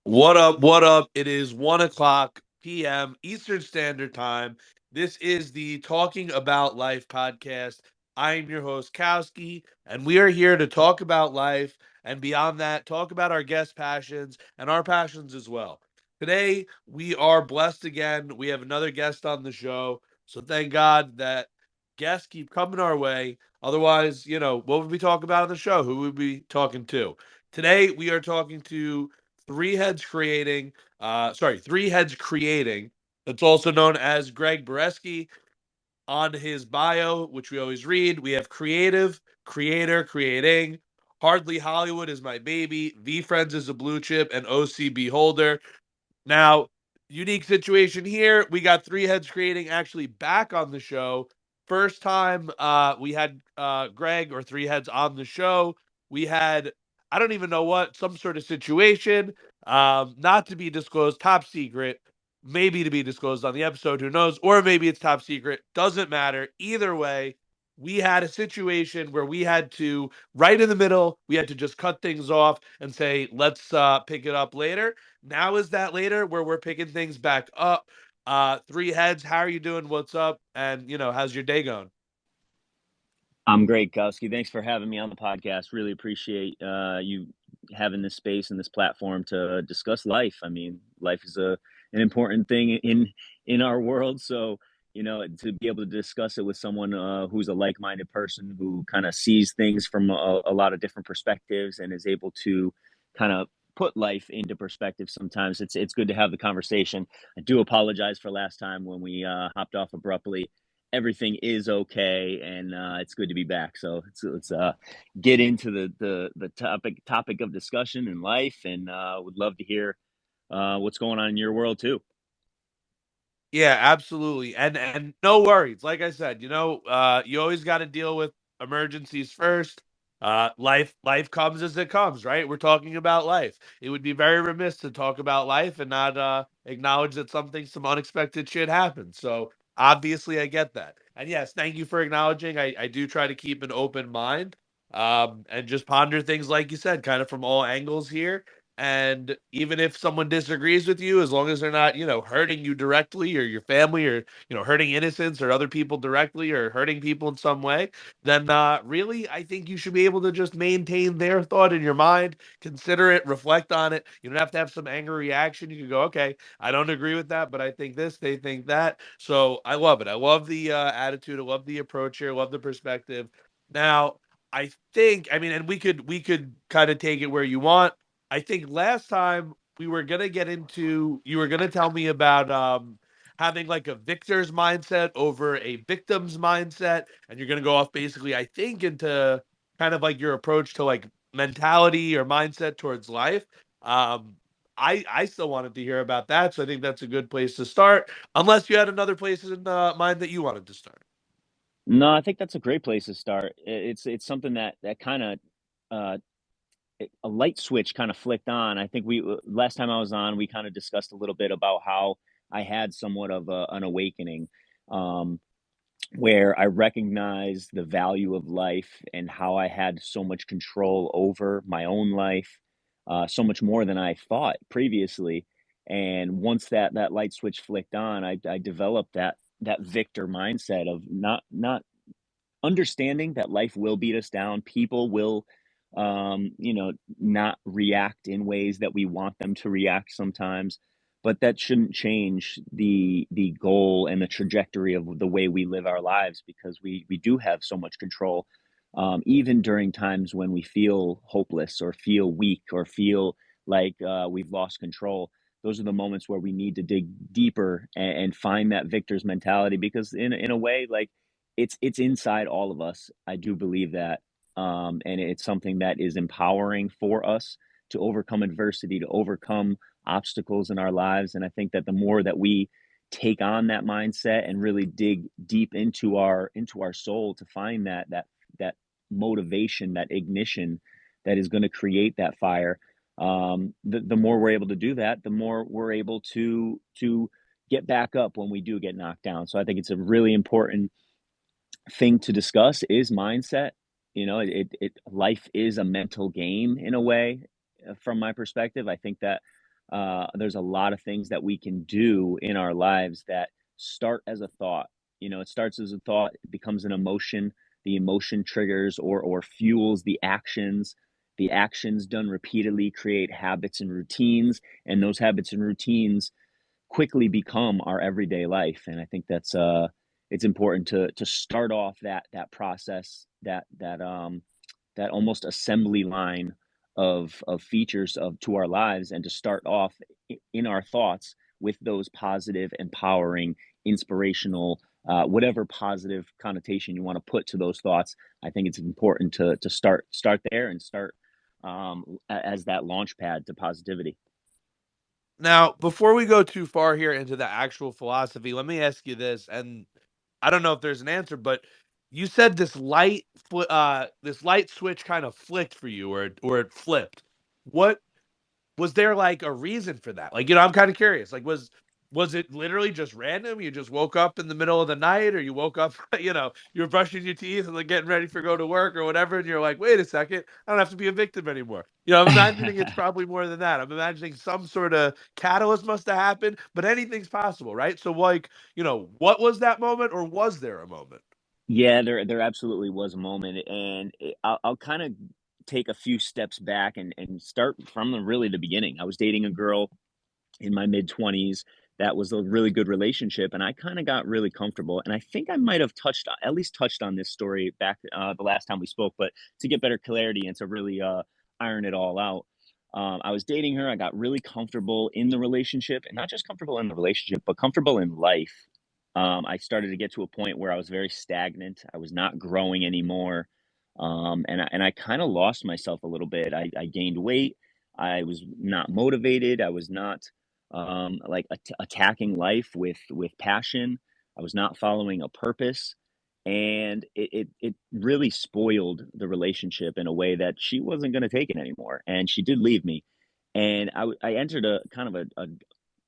What up? What up? It is 1 o'clock p.m. Eastern Standard Time. This is the Talking About Life podcast. I am your host, Kowski, and we are here to talk about life and beyond that, talk about our guest passions and our passions as well. Today, we are blessed again. We have another guest on the show. So thank God that guests keep coming our way. Otherwise, what would we talk about on the show? Who would we be talking to? Today, we are talking to Three Heads Creating. It's also known as Greg Bereski. On his bio, which we always read, we have creative, creator, creating. Hardly Hollywood is my baby. V Friends is a blue chip, and OCB holder. Now, unique situation here. We got Three Heads Creating actually back on the show. First time we had Greg or Three Heads on the show. We had, I don't even know what, some sort of situation, not to be disclosed, top secret, maybe to be disclosed on the episode, who knows, or maybe it's top secret, doesn't matter. Either way, we had a situation where we had to, right in the middle, we had to just cut things off and say, let's pick it up later. Now is that later where we're picking things back up. Three Heads, how are you doing? What's up? And how's your day going? I'm great, Kowski. Thanks for having me on the podcast. Really appreciate you having this space and this platform to discuss life. I mean, life is an important thing in our world. So, to be able to discuss it with someone who's a like-minded person who kind of sees things from a lot of different perspectives and is able to kind of put life into perspective sometimes. It's good to have the conversation. I do apologize for last time when we hopped off abruptly. Everything is okay, and it's good to be back. So let's get into the topic of discussion in life, and would love to hear what's going on in your world too. Yeah, absolutely. And no worries. Like I said, you always got to deal with emergencies first. Life comes as it comes, right? We're talking about life. It would be very remiss to talk about life and not acknowledge that some unexpected shit happens. So obviously I get that. And yes, thank you for acknowledging. I do try to keep an open mind and just ponder things like you said, kind of from all angles here. And even if someone disagrees with you, as long as they're not, hurting you directly or your family or, hurting innocents or other people directly or hurting people in some way, then really, I think you should be able to just maintain their thought in your mind, consider it, reflect on it. You don't have to have some angry reaction. You can go, okay, I don't agree with that, but I think this, they think that. So I love it. I love the attitude. I love the approach here. I love the perspective. Now, I think, I mean, and we could kind of take it where you want. I think last time we were gonna get into you were gonna tell me about having like a victor's mindset over a victim's mindset, and you're gonna go off basically, I think, into kind of like your approach to like mentality or mindset towards life. Um I still wanted to hear about that, so I think that's a good place to start. Unless you had another place in mind that you wanted to start. No, I think that's a great place to start. It's something that kind of uh, a light switch kind of flicked on. I think we last time I was on, we kind of discussed a little bit about how I had somewhat of an awakening. Um, where I recognized the value of life and how I had so much control over my own life, so much more than I thought previously. And once that light switch flicked on, I developed that victor mindset of not understanding that life will beat us down. People will, not react in ways that we want them to react sometimes, but that shouldn't change the goal and the trajectory of the way we live our lives because we do have so much control, even during times when we feel hopeless or feel weak or feel like we've lost control. Those are the moments where we need to dig deeper and find that victor's mentality because in a way, like it's inside all of us. I do believe that, and it's something that is empowering for us to overcome adversity, to overcome obstacles in our lives. And I think that the more that we take on that mindset and really dig deep into our soul to find that motivation, that ignition that is going to create that fire, the more we're able to do that, the more we're able to get back up when we do get knocked down. So I think it's a really important thing to discuss is mindset. Life is a mental game in a way, from my perspective. I think that There's a lot of things that we can do in our lives that start as a thought. You know, it starts as a thought, it becomes an emotion. The emotion triggers or fuels the actions. The actions done repeatedly create habits and routines, and those habits and routines quickly become our everyday life. And I think that's it's important to start off that process, that almost assembly line of features of to our lives, and to start off in our thoughts with those positive, empowering, inspirational, whatever positive connotation you want to put to those thoughts. I think it's important to start there, and start as that launch pad to positivity. Now, before we go too far here into the actual philosophy, let me ask you this, and I don't know if there's an answer, but you said this light switch kind of flicked for you, or it flipped. What was there, like, a reason for that? Like, I'm kinda curious, like, was it literally just random? You just woke up in the middle of the night, or you woke up, you were brushing your teeth and, like, getting ready for go to work or whatever, and you're like, "Wait a second, I don't have to be a victim anymore." I'm imagining it's probably more than that. I'm imagining some sorta catalyst must have happened, but anything's possible, right? So, like, what was that moment, or was there a moment? Yeah, there absolutely was a moment, and I'll kind of take a few steps back and start from really the beginning. I was dating a girl in my mid 20s. That was a really good relationship, and I kind of got really comfortable. And I think I might have at least touched on this story back the last time we spoke, but to get better clarity and to really iron it all out. I was dating her. I got really comfortable in the relationship, and not just comfortable in the relationship, but comfortable in life. I started to get to a point where I was very stagnant. I was not growing anymore, and I kind of lost myself a little bit. I gained weight. I was not motivated. I was not like attacking life with passion. I was not following a purpose, and it really spoiled the relationship in a way that she wasn't going to take it anymore, and she did leave me. And I entered a kind of a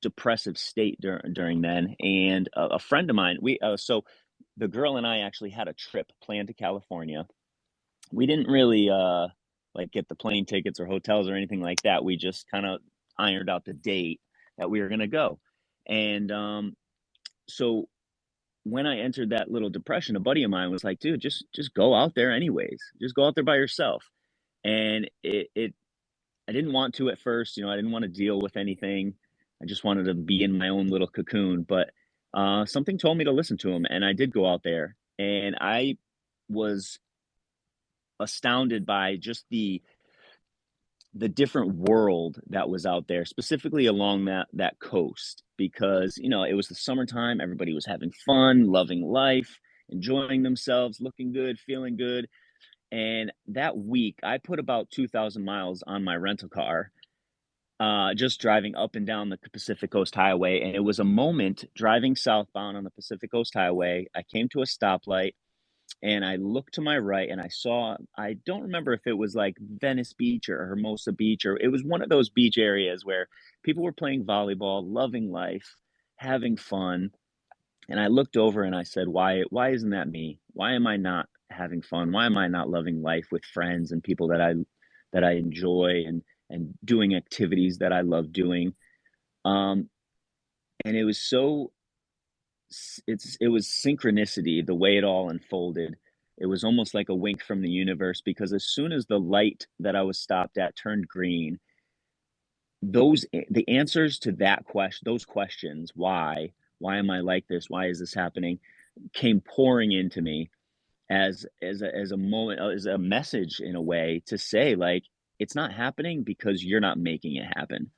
depressive state during then. And a friend of mine, so the girl and I actually had a trip planned to California. We didn't really like get the plane tickets or hotels or anything like that. We just kind of ironed out the date that we were going to go. And so when I entered that little depression, a buddy of mine was like, "Dude, just go out there anyways. Just go out there by yourself." And it I didn't want to at first. I didn't want to deal with anything. I just wanted to be in my own little cocoon. But something told me to listen to him, and I did go out there. And I was astounded by just the different world that was out there, specifically along that coast, because it was the summertime. Everybody was having fun, loving life, enjoying themselves, looking good, feeling good. And that week, I put about 2,000 miles on my rental car, just driving up and down the Pacific Coast Highway. And it was a moment driving southbound on the Pacific Coast Highway. I came to a stoplight, and I looked to my right, and I saw, I don't remember if it was like Venice Beach or Hermosa Beach, or it was one of those beach areas where people were playing volleyball, loving life, having fun. And I looked over and I said, why isn't that me? Why am I not having fun? Why am I not loving life with friends and people that I enjoy, and doing activities that I love doing? Um, and it was it was synchronicity, the way it all unfolded. It was almost like a wink from the universe, because as soon as the light that I was stopped at turned green, the answers to those questions, why am I like this, why is this happening, came pouring into me as a moment, as a message, in a way, to say, like, it's not happening because you're not making it happen.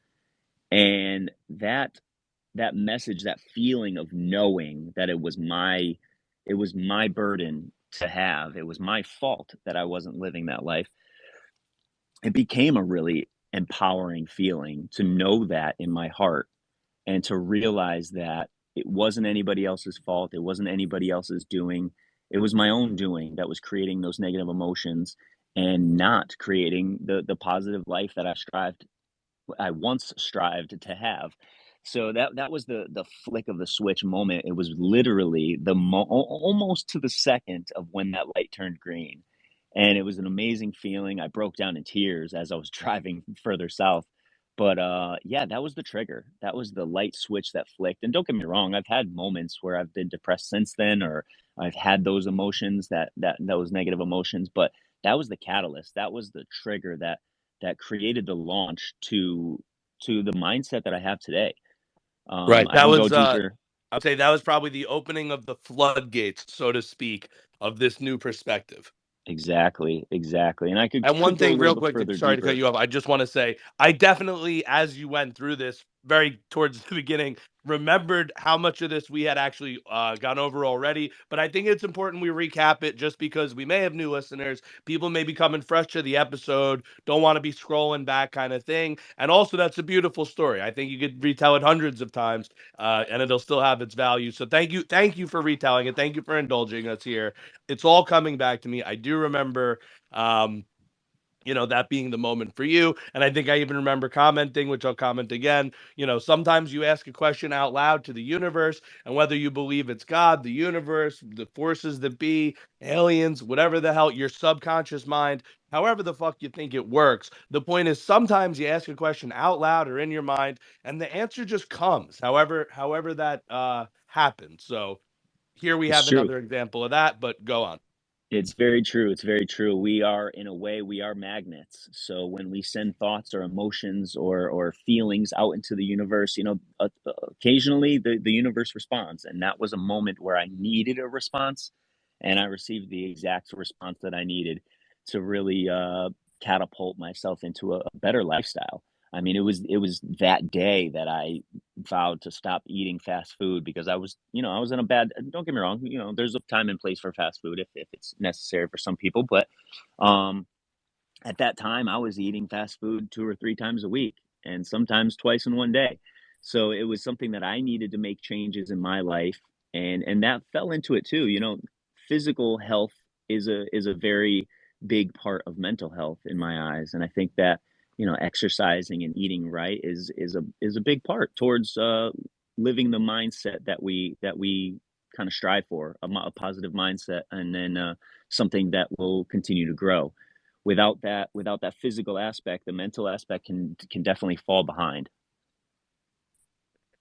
And that message, that feeling of knowing that it was my burden to have, it was my fault that I wasn't living that life, it became a really empowering feeling to know that in my heart, and to realize that it wasn't anybody else's fault, it wasn't anybody else's doing, it was my own doing that was creating those negative emotions, and not creating the positive life that I once strived to have. So that was the flick of the switch moment. It was literally almost to the second of when that light turned green, and it was an amazing feeling. I broke down in tears as I was driving further south, But, yeah, that was the trigger. That was the light switch that flicked, and don't get me wrong, I've had moments where I've been depressed since then, or I've had those emotions, that those negative emotions, but that was the catalyst. That was the trigger that created the launch to the mindset that I have today. Right. I That can go was deeper. I'd say that was probably the opening of the floodgates, so to speak, of this new perspective. Exactly, exactly, and I And one could go a thing little real bit quick, further sorry to cut deeper. you off, I just wanna say, I definitely, as you went through this very towards the beginning, remembered how much of this we had actually, gone over already, but I think it's important we recap it just because we may have new listeners, people may be coming fresh to the episode, don't wanna be scrolling back kinda thing, and also that's a beautiful story. I think you could retell it hundreds of times, and it'll still have its value, so thank you for retelling it, thank you for indulging us here. It's all coming back to me. I do remember, um that being the moment for you. And I think I even remember commenting, which I'll comment again. Sometimes you ask a question out loud to the universe, and whether you believe it's God, the universe, the forces that be, aliens, whatever the hell, your subconscious mind, however the fuck you think it works. The point is sometimes you ask a question out loud or in your mind, and the answer just comes, however that happens. So here we It's have true. another example of that, but go on. It's very true, it's very true. We are, in a way, we are magnets. So when we send thoughts or emotions or feelings out into the universe, occasionally the universe responds, and that was a moment where I needed a response, and I received the exact response that I needed to really, catapult myself into a better lifestyle. I mean, it was that day that I vowed to stop eating fast food because I was in a bad. Don't get me wrong, there's a time and place for fast food if it's necessary for some people, but um, at that time, I was eating fast food 2 or 3 times a week, and sometimes twice in one day. So it was something that I needed to make changes in my life, and that fell into it too. Physical health is a very big part of mental health in my eyes, and I think that exercising and eating right is a big part towards living the mindset that we kind of strive for, a positive mindset, and then something that will continue to grow. Without that physical aspect, the mental aspect can definitely fall behind.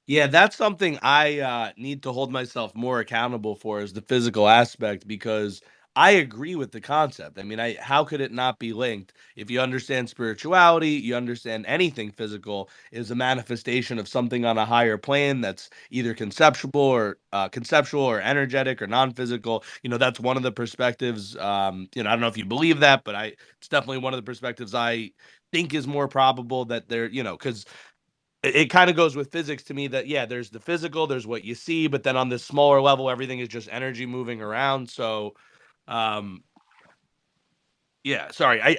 Yeah, that's something I need to hold myself more accountable for is the physical aspect because I agree with the concept. I mean, how could it not be linked? If you understand spirituality, you understand anything physical is a manifestation of something on a higher plane that's either conceptual or energetic or non-physical. That's one of the perspectives. I don't know if you believe that, but it's definitely one of the perspectives I think is more probable that because it kind of goes with physics to me that yeah, there's the physical, there's what you see, but then on this smaller level, everything is just energy moving around. So, um, yeah, sorry, I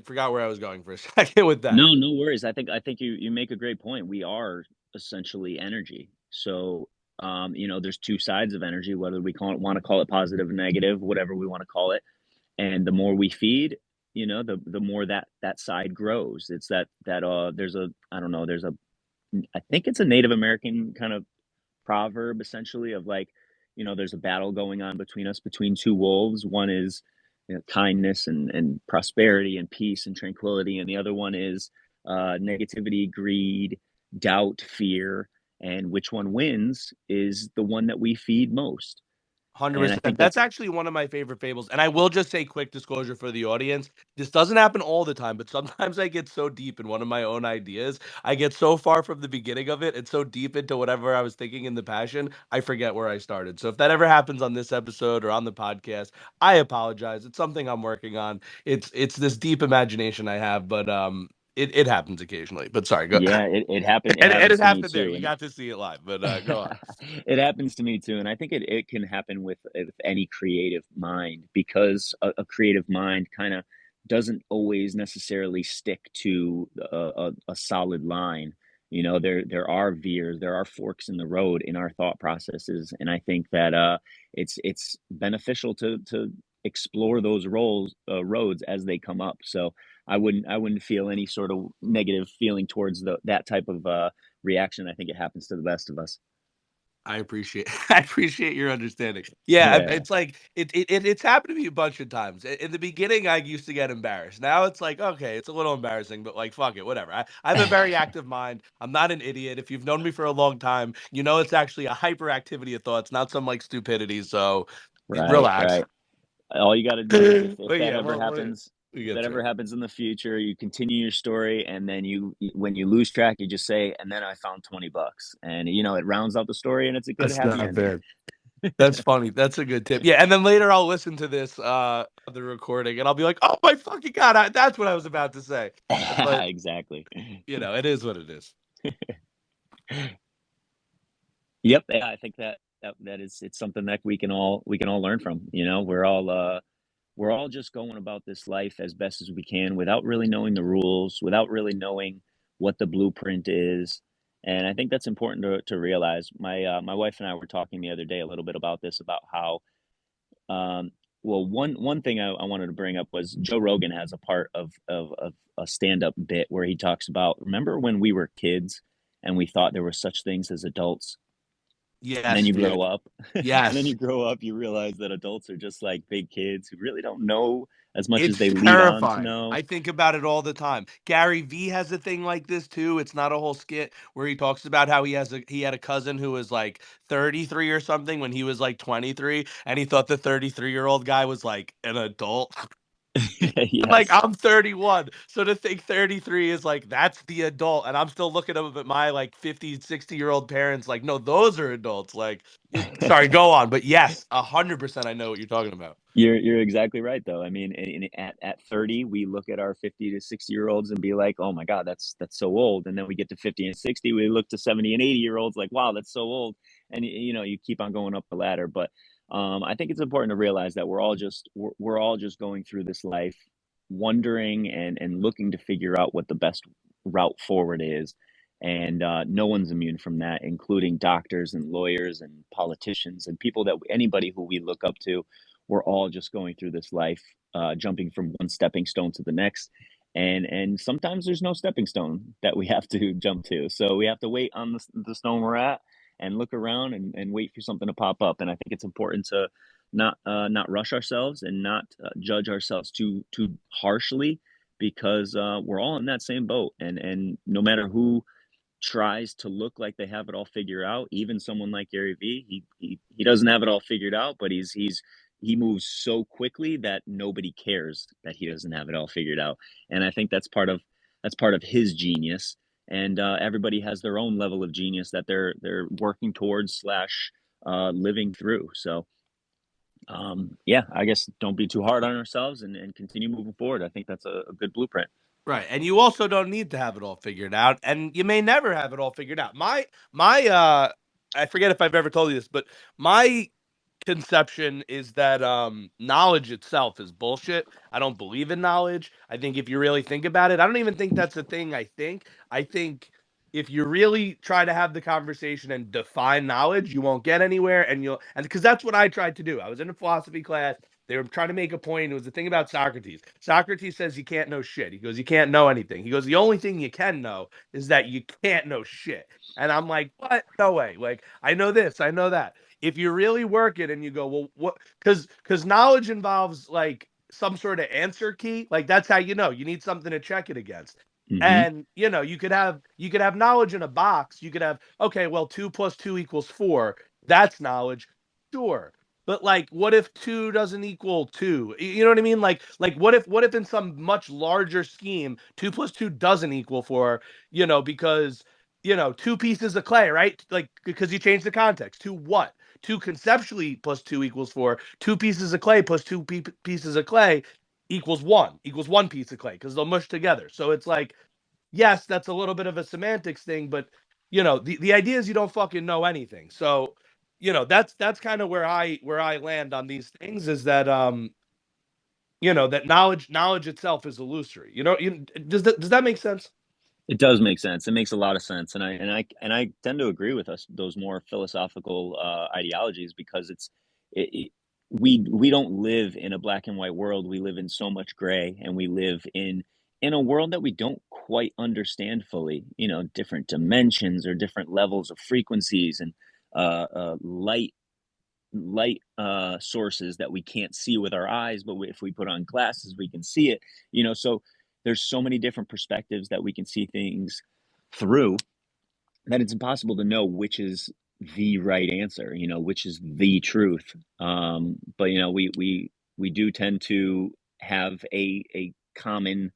forgot where I was going for a second with that. No, no worries. I think you make a great point. We are essentially energy. So, there's two sides of energy, whether we want to call it positive or negative, whatever we want to call it. And the more we feed, the more that side grows. It's that there's a I don't know, I think it's a Native American kind of proverb essentially of like, there's a battle going on between us, between two wolves. One is kindness and prosperity and peace and tranquility, and the other one is negativity, greed, doubt, fear. And which one wins is the one that we feed most. And I 100%. think That's that's actually one of my favorite fables. And I will just say quick disclosure for the audience. This doesn't happen all the time, but sometimes I get so deep in one of my own ideas. I get so far from the beginning of it and so deep into whatever I was thinking in the passion, I forget where I started. So if that ever happens on this episode or on the podcast, I apologize. It's something I'm working on. It's this deep imagination I have, but it happens occasionally. But sorry, go yeah, it and happens it to me happened there. too. You And got to see it live, but go on. it happens to me too, and I think it can happen with any creative mind, because a creative mind kind of doesn't always necessarily stick to a solid line. There are veers, there are forks in the road in our thought processes, and I think that it's beneficial to explore those roads as they come up. So I wouldn't feel any sort of negative feeling towards that type of reaction. I think it happens to the best of us. I appreciate I appreciate your understanding. Yeah, Yeah. it's like it's happened to me a bunch of times. In the beginning, I used to get embarrassed. Now it's like, okay, it's a little embarrassing, but like, fuck it, whatever. I have a very active mind. I'm not an idiot. If you've known me for a long time, you know it's actually a hyperactivity of thoughts, not some like stupidity. So Right, relax. right. All you got to do is if But that yeah, ever well, happens, we if get that through ever it. happens in the future, you continue your story, and then when you lose track, you just say, "And then I found $20," and it rounds out the story, and it's a good That's happy not ending. bad. That's funny. That's a good tip. Yeah, and then later I'll listen to this the recording and I'll be like, "Oh my fucking god, that's what I was about to say." But, Exactly. it is what it is. Yep, yeah, I think that is it's something that we can all learn from. We're all just going about this life as best as we can without really knowing the rules, without really knowing what the blueprint is. And I think that's important to realize. My wife and I were talking the other day a little bit about this, about how well, one thing I wanted to bring up was Joe Rogan has a part of a stand up bit where he talks about, remember when we were kids and we thought there were such things as adults, and then Yes, you grow dude. up, and then Yes. you grow up, you realize that adults are just like big kids who really don't know as much as It's they lead on to terrifying. know. I think about it all the time. Gary V has a thing like this too. It's not a whole skit where he talks about how he had a cousin who was like 33 or something when he was like 23 and he thought the 33-year-old guy was like an adult. Like, Yes. I'm 31, so to think 33 is like, that's the adult, and I'm still looking up at my, like, 50, 60-year-old parents like, "No, those are adults," like, sorry, go on, but yes, 100% I know what you're talking about. You're exactly right, though. I mean, at 30, we look at our 50 to 60-year-olds and be like, "Oh my god, that's so old." And then we get to 50 and 60, we look to 70 and 80-year-olds like, "Wow, that's so old." And you keep on going up the ladder. But I think it's important to realize that we're all just going through this life, wondering and looking to figure out what the best route forward is. And no one's immune from that, including doctors and lawyers and politicians and people that anybody who we look up to. We're all just going through this life, jumping from one stepping stone to the next, and sometimes there's no stepping stone that we have to jump to. So we have to wait on the stone we're at and look around and wait for something to pop up. And I think it's important to not rush ourselves and not judge ourselves too harshly, because we're all in that same boat. And no matter who tries to look like they have it all figured out. Even someone like Gary Vee, he doesn't have it all figured out, but he moves so quickly that nobody cares that he doesn't have it all figured out. And I think that's part of his genius. And everybody has their own level of genius that they're working towards slash living through. So yeah, I guess don't be too hard on ourselves and continue moving forward. I think that's a good blueprint. Right, and you also don't need to have it all figured out, and you may never have it all figured out. My I forget if I've ever told you this, but my conception is that knowledge itself is bullshit. I don't believe in knowledge. I think if you really think about it, I don't even think that's a thing. I think if you really try to have the conversation and define knowledge, you won't get anywhere, and because that's what I tried to do. I was in a philosophy class. They were trying to make a point. It was the thing about Socrates. Socrates says you can't know shit. He goes, you can't know anything. He goes, the only thing you can know is that you can't know shit. And I'm like, what? No way. Like, I know this, I know that. If you really work it and you go, well, what? Because knowledge involves like some sort of answer key. Like that's how you know. You need something to check it against. Hmm. And you could have knowledge in a box. You could have, okay, well, 2 + 2 = 4. That's knowledge. Sure. But like, what if 2 doesn't equal 2? You know what I mean? Like what if in some much larger scheme, 2 + 2 doesn't equal 4, because two pieces of clay, right? Like because you change the context. To what? Two conceptually plus 2 = 4. Two pieces of clay plus pieces of clay equals one piece of clay because they'll mush together. So it's like, yes, that's a little bit of a semantics thing, but the idea is you don't fucking know anything. So, that's kind of where I land on these things is that that knowledge itself is illusory. Does that make sense? It does make sense. It makes a lot of sense, and I tend to agree with us those more philosophical ideologies, because we don't live in a black and white world. We live in so much gray, and we live in a world that we don't quite understand fully. Different dimensions or different levels of frequencies, and light sources that we can't see with our eyes, but if we put on glasses, we can see it. So there's so many different perspectives that we can see things through that it's impossible to know which is the right answer, which is the truth. But we do tend to have a common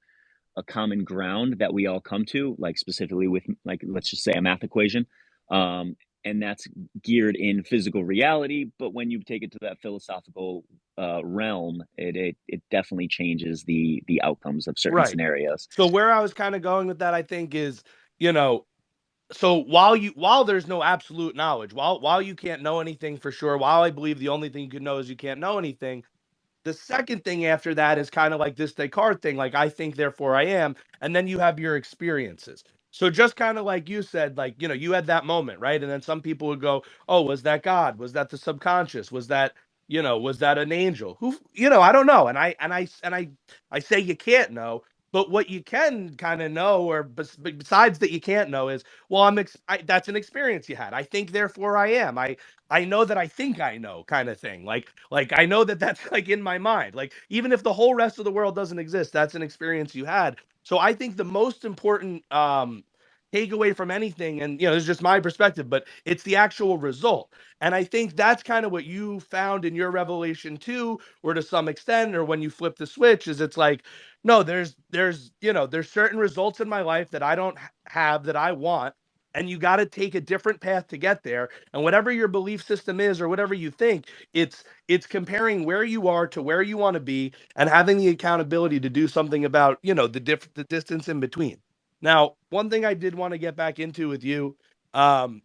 ground that we all come to, like specifically with, like, let's just say a math equation. Um, and that's geared in physical reality. But when you take it to that philosophical realm, it definitely changes the outcomes of certain Right. scenarios. So where I was kind of going with that, I think, is, you know, so while there's no absolute knowledge, while you can't know anything for sure, while I believe the only thing you can know is you can't know anything, the second thing after that is kind of like this Descartes thing, like I think, therefore I am, and then you have your experiences. So just kind of like you said, like, you had that moment, right? And then some people would go, "Oh, was that God? Was that the subconscious? Was that, was that an angel? Who, I don't know." And I say you can't know, but what you can kind of know, or besides that you can't know, is, well, that's an experience you had. I think, therefore I am. I know that I think I know, kind of thing. Like I know that that's like in my mind. Like, even if the whole rest of the world doesn't exist, that's an experience you had. So I think the most important takeaway from anything, and this is just my perspective, but it's the actual result. And I think that's kind of what you found in your revelation too, or to some extent, or when you flip the switch, is it's like, no, there's certain results in my life that I don't have, that I want, and you got to take a different path to get there. And whatever your belief system is, or whatever you think, it's comparing where you are to where you want to be, and having the accountability to do something about, the distance in between. Now, one thing I did want to get back into with you, um,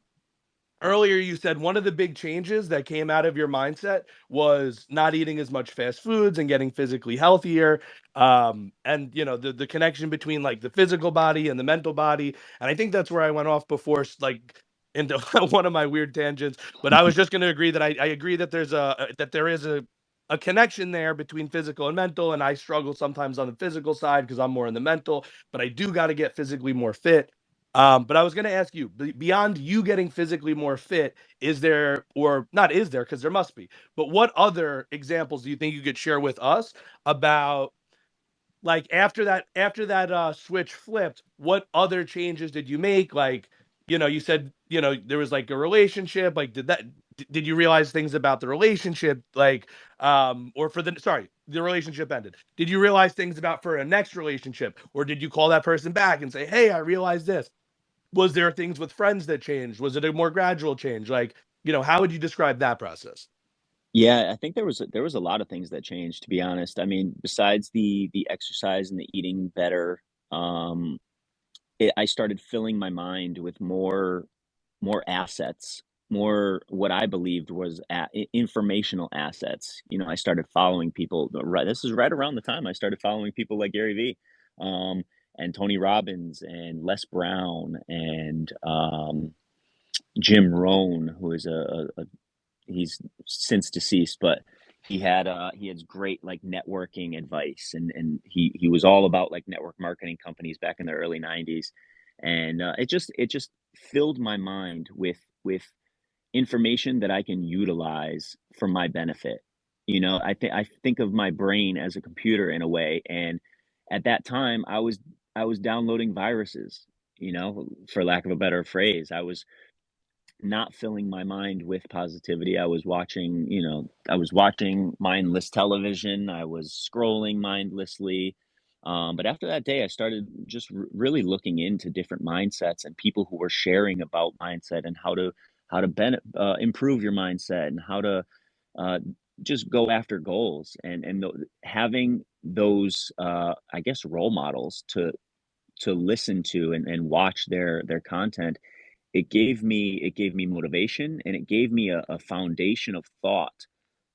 earlier you said one of the big changes that came out of your mindset was not eating as much fast foods and getting physically healthier. And the connection between like the physical body and the mental body. And I think that's where I went off before, like into one of my weird tangents. But I was just going to agree that I agree that there is a connection there between physical and mental. And I struggle sometimes on the physical side because I'm more in the mental, but I do got to get physically more fit. But I was going to ask you, beyond you getting physically more fit, is there, or not is there, because there must be, but what other examples do you think you could share with us about, like, after that switch flipped, what other changes did you make? Like, you said, there was like a relationship, like, did you realize things about the relationship, like, or for the, sorry, the relationship ended. Did you realize things about for a next relationship, or did you call that person back and say, "Hey, I realized this"? Was there things with friends that changed? Was it a more gradual change? Like, how would you describe that process? Yeah, I think there was a lot of things that changed, to be honest. I mean, besides the exercise and the eating better, um, I started filling my mind with more assets, more what I believed was informational assets. I started following people. Right, this is right around the time I started following people like Gary Vee, um, and Tony Robbins and Les Brown and Jim Rohn, who is he's since deceased, but he had great like networking advice, and he was all about like network marketing companies back in the early 90s. And it just filled my mind with information that I can utilize for my benefit. I think of my brain as a computer in a way, and at that time I was downloading viruses, for lack of a better phrase. I was not filling my mind with positivity. I was watching mindless television. I was scrolling mindlessly. But after that day, I started just really looking into different mindsets and people who were sharing about mindset and how to improve your mindset and how to uh, just go after goals, and having those I guess role models to listen to and watch their content. It gave me motivation, and it gave me a foundation of thought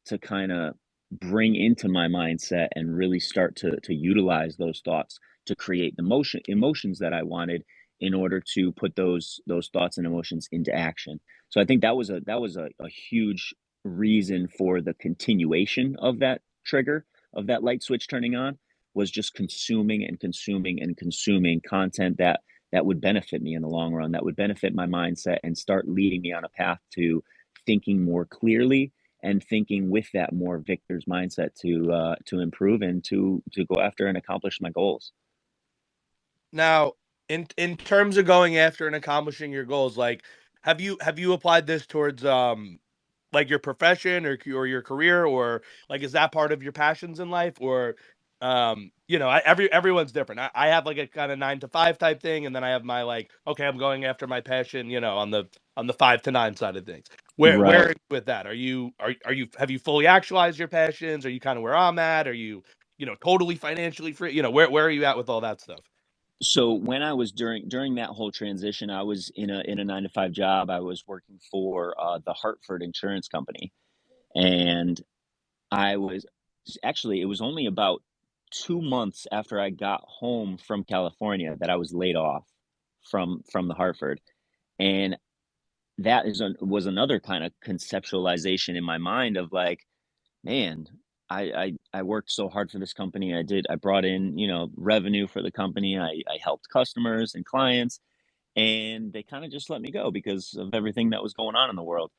to kind of bring into my mindset and really start to utilize those thoughts to create the emotions that I wanted in order to put those thoughts and emotions into action. So I think that was a huge reason for the continuation of that trigger, of that light switch turning on, was just consuming and consuming and consuming content that would benefit me in the long run, that would benefit my mindset and start leading me on a path to thinking more clearly and thinking with that more victor's mindset to improve and to go after and accomplish my goals. Now, in terms of going after and accomplishing your goals, like, have you applied this towards like your profession or your career, or like is that part of your passions in life, or you know, everyone's different. I have like a kind of 9 to 5 type thing, and then I have my like, okay, I'm going after my passion, you know, on the 5 to 9 side of things. Where Right. are you with that? Are you have you fully actualized your passions? Are you kind of where I'm at? Are you, you know, totally financially free? You know, where are you at with all that stuff? So when I was during that whole transition, I was in a 9 to 5 job. I was working for the Hartford Insurance Company, and I was actually it was only about 2 months after I got home from California that I was laid off from the Hartford, and that was another kind of conceptualization in my mind of like, man, I worked so hard for this company. I brought in, you know, revenue for the company. I helped customers and clients, and they kind of just let me go because of everything that was going on in the world.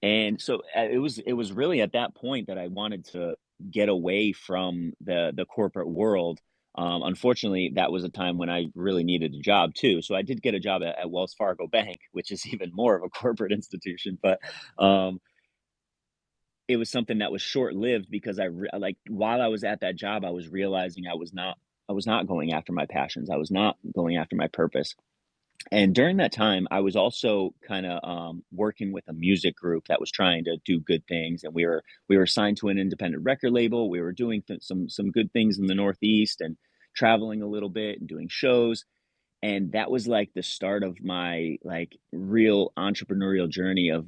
And so it was really at that point that I wanted to get away from the corporate world. Unfortunately, that was a time when I really needed a job too. So I did get a job at Wells Fargo Bank, which is even more of a corporate institution. But um, it was something that was short lived because like while I was at that job, I was realizing I was not going after my passions. I was not going after my purpose. And during that time, I was also kind of working with a music group that was trying to do good things, and we were signed to an independent record label. We were doing some good things in the Northeast and traveling a little bit and doing shows. And that was like the start of my like real entrepreneurial journey of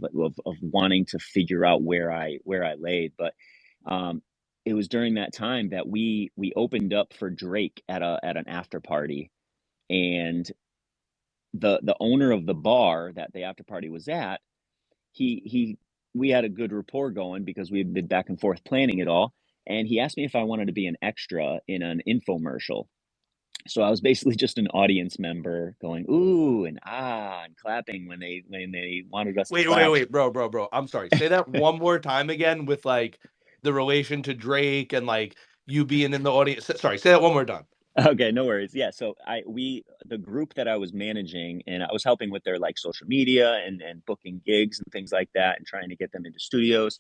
wanting to figure out where I laid. But um, it was during that time that we opened up for Drake at an after party, and the owner of the bar that the after party was at, he we had a good rapport going because we'd been back and forth planning it all. And he asked me if I wanted to be an extra in an infomercial. So I was basically just an audience member going ooh and ah and clapping when they wanted us to clap. Wait, bro. I'm sorry. Say that one more time again with like the relation to Drake and like you being in the audience. Sorry, say that one more time. Okay, no worries. Yeah, so the group that I was managing, and I was helping with their like social media and booking gigs and things like that and trying to get them into studios.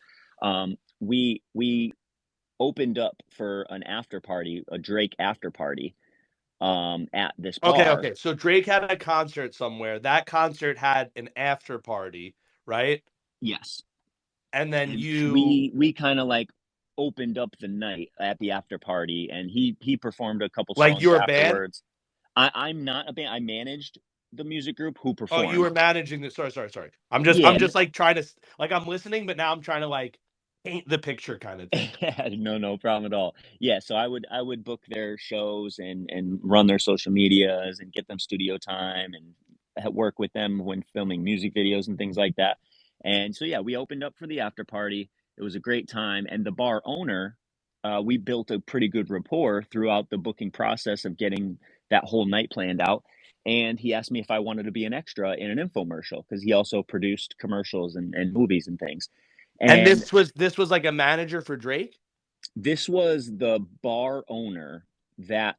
We opened up for an after party, a Drake after party, at this bar. Okay. So Drake had a concert somewhere. That concert had an after party, right? Yes. And then And you we kind of like opened up the night at the after party, and he performed a couple like songs your band. afterwards. I'm not a band. I managed the music group who Oh, you were performed. managing this. Sorry. I'm Yeah, just like trying to like I'm listening, but now I'm trying to like paint the picture kind of thing. no, no problem at all. Yeah, so I would book their shows and run their social medias and get them studio time and work with them when filming music videos and things like that. And so yeah, we opened up for the after party. It was a great time, and the bar owner, we built a pretty good rapport throughout the booking process of getting that whole night planned out. And he asked me if I wanted to be an extra in an infomercial because he also produced commercials and movies and things. And And this was like a manager for Drake. this was the bar owner that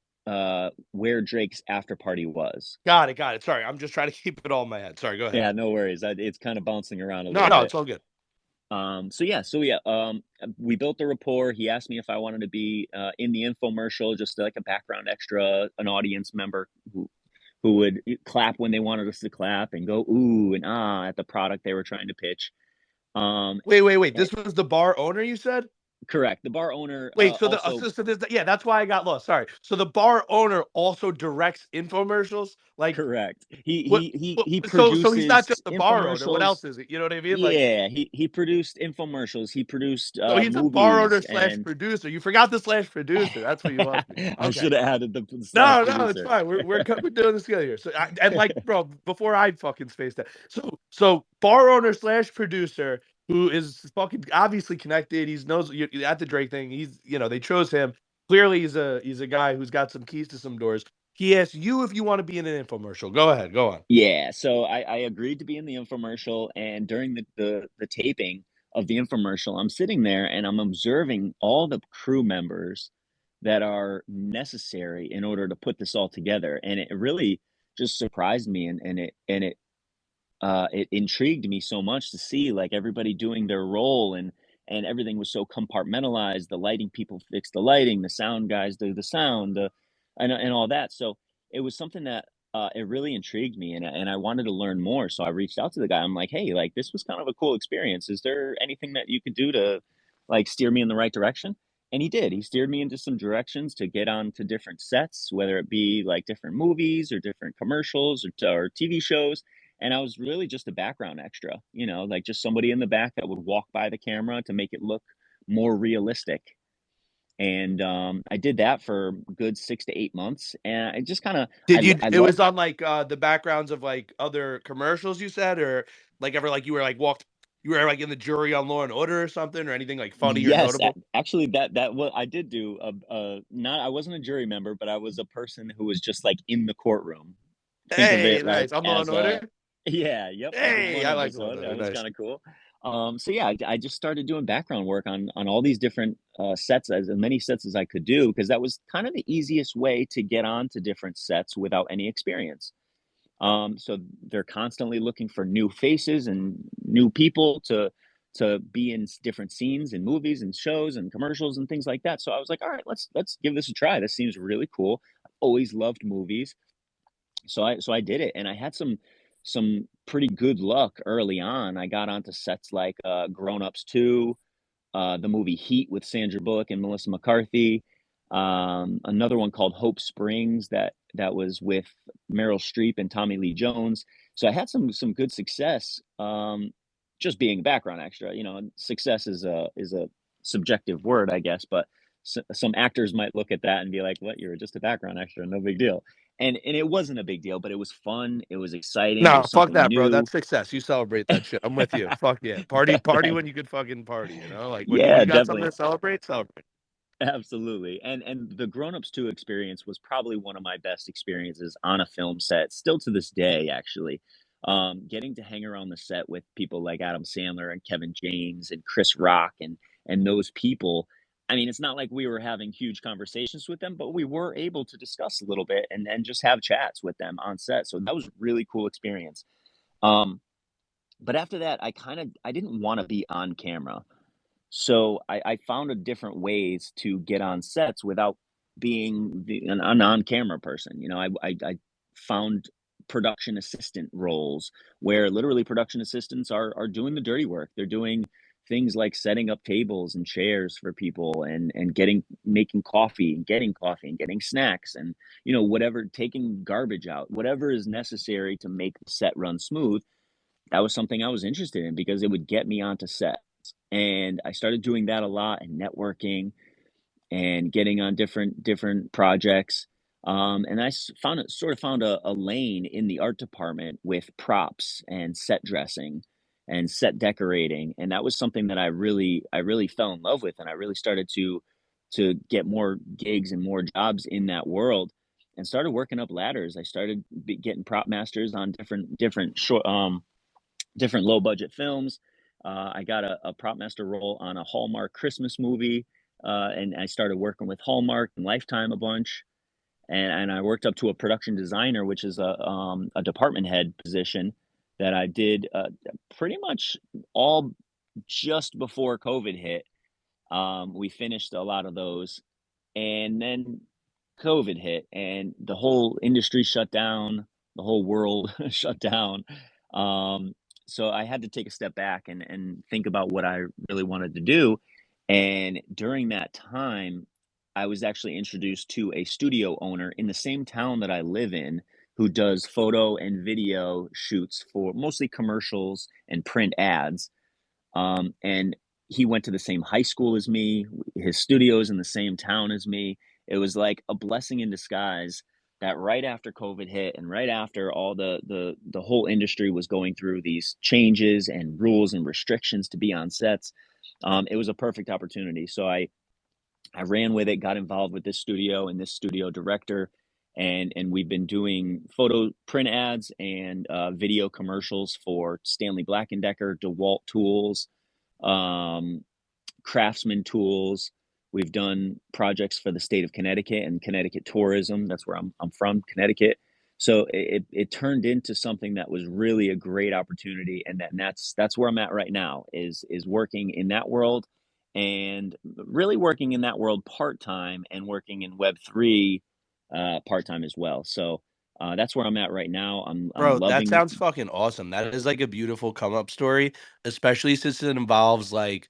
where Drake's after party was. Got it. Sorry, I'm just trying to keep it all in my head. Sorry, go ahead. Yeah, no worries. It's kind of bouncing around a No, little no, bit. it's all good. So yeah, we built the rapport. He asked me if I wanted to be in the infomercial, just like a background extra, an audience member who would clap when they wanted us to clap and go ooh and ah at the product they were trying to pitch. Um, Wait. and, This was the bar owner you said? correct. The bar owner Wait, so also yeah, that's why I got lost. Sorry. So the bar owner also directs infomercials? Like correct. what, He so he's not produces just the bar owner. What else infomercials. is it? You know what I mean? Like Yeah, he produced infomercials. He produced so he's a bar owner movies, slash and producer. You forgot the slash producer. That's what you lost me. I Okay. should have added the slash No, it's producer. fine. We're doing this together here. So and like, bro, before I fucking spaced that. So bar owner slash producer who is fucking obviously connected. He knows at the Drake thing. He's, you know, they chose him. Clearly, he's a guy who's got some keys to some doors. He asked you if you wanna be in an infomercial. Go ahead, go on. Yeah, so I agreed to be in the infomercial, and during the taping of the infomercial, I'm sitting there and I'm observing all the crew members that are necessary in order to put this all together, and it really just surprised me, and it intrigued me so much to see, like, everybody doing their role, and everything was so compartmentalized. The lighting people fix the lighting, the sound guys do the sound, and all that. So it was something that, it really intrigued me, and I wanted to learn more. So I reached out to the guy. I'm like, "Hey, like, this was kind of a cool experience. Is there anything that you could do to, like, steer me in the right direction?" And he did. He steered me into some directions to get on to different sets, whether it be like different movies or different commercials or TV shows. And I was really just a background extra, like just somebody in the back that would walk by the camera to make it look more realistic. And I did that for a good 6 to 8 months, and I just kind of Did you I it was loved. on, like, the backgrounds of, like, other commercials you said, or, like, ever, like, you were, like, in the jury on Law& and Order or something, or anything, like, funny or Yes, notable? actually, that what I did do. Not I wasn't a jury member, but I was a person who was just like in the courtroom. Think of Hey, it like nice. On Law& and as a Order? yeah, yep, I did Hey, one I like Law& and episode, Order, that was nice. kinda cool. So yeah, I just started doing background work on all these different, sets, as many sets as I could do, because that was kind of the easiest way to get onto different sets without any experience. So they're constantly looking for new faces and new people to be in different scenes and movies and shows and commercials and things like that. So I was like, all right, let's give this a try. This seems really cool. I've always loved movies, so I did it, and I had some pretty good luck early on. I got onto sets like Grown Ups 2, the movie Heat with Sandra Bullock and Melissa McCarthy. Another one called Hope Springs that was with Meryl Streep and Tommy Lee Jones. So I had some good success. Just being a background extra, and success is a subjective word, I guess. But some actors might look at that and be like, "What? You're just a background extra, no big deal." And it wasn't a big deal, but it was fun. It was exciting. It No, was fuck something that, bro, new. that's success, you celebrate that shit, I'm with you, fuck yeah, party Thanks. when you could fucking party, you know, like, when Yeah, you got something definitely. to celebrate, celebrate. Absolutely. And the Grown Ups 2 experience was probably one of my best experiences on a film set, still to this day, actually. Getting to hang around the set with people like Adam Sandler and Kevin James and Chris Rock and those people. I mean, it's not like we were having huge conversations with them, but we were able to discuss a little bit and just have chats with them on set. So that was a really cool experience. Um, but after that, I didn't want to be on camera. So I found a different ways to get on sets without being a non-camera person. I found production assistant roles where literally production assistants are doing the dirty work. They're doing things like setting up tables and chairs for people and making coffee and getting snacks and whatever, taking garbage out, whatever is necessary to make the set run smooth. That was something I was interested in because it would get me onto set. And I started doing that a lot and networking and getting on different projects. And found a lane in the art department with props and set dressing and set decorating, and that was something that I really fell in love with, and I really started to get more gigs and more jobs in that world, and started working up ladders. I started getting prop masters on different short different low budget films. I got a prop master role on a Hallmark Christmas movie, and I started working with Hallmark and Lifetime a bunch. And I worked up to a production designer, which is a department head position that I did pretty much all just before COVID hit. We finished a lot of those, and then COVID hit, and the whole industry shut down. The whole world shut down. Um, so I had to take a step back and think about what I really wanted to do. And during that time, I was actually introduced to a studio owner in the same town that I live in who does photo and video shoots for mostly commercials and print ads. And he went to the same high school as me. His studio's in the same town as me. It was like a blessing in disguise that right after COVID hit and right after all the whole industry was going through these changes and rules and restrictions to be on sets, it was a perfect opportunity. So I ran with it, got involved with this studio and this studio director, and we've been doing photo print ads and video commercials for Stanley Black and Decker, DeWalt tools, um, Craftsman tools. We've done projects for the state of Connecticut and Connecticut tourism. That's where I'm from, Connecticut. So it turned into something that was really a great opportunity, and that's where I'm at right now is working in that world, and really working in that world part time and working in Web3 part time as well. So that's where I'm at right now. I'm Bro, that loving. sounds fucking awesome. That is like a beautiful come up story, especially since it involves like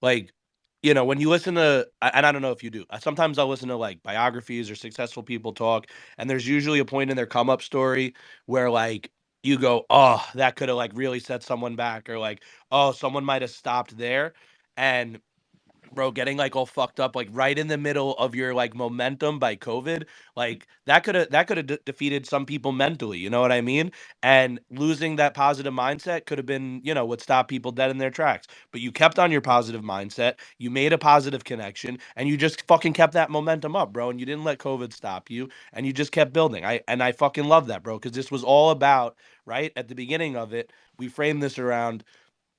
when you listen to and I don't know if you do. Sometimes I'll listen to like biographies or successful people talk, and there's usually a point in their come up story where like you go, "Oh, that could have like really set someone back," or like, "Oh, someone might have stopped there." And bro, getting like all fucked up like right in the middle of your like momentum by COVID, like that could have defeated some people mentally, you know what I mean? And losing that positive mindset could have been, what stopped people dead in their tracks. But you kept on your positive mindset, you made a positive connection, and you just fucking kept that momentum up, bro. And you didn't let COVID stop you, and you just kept building. I fucking love that, bro, because this was all about, right at the beginning of it, we framed this around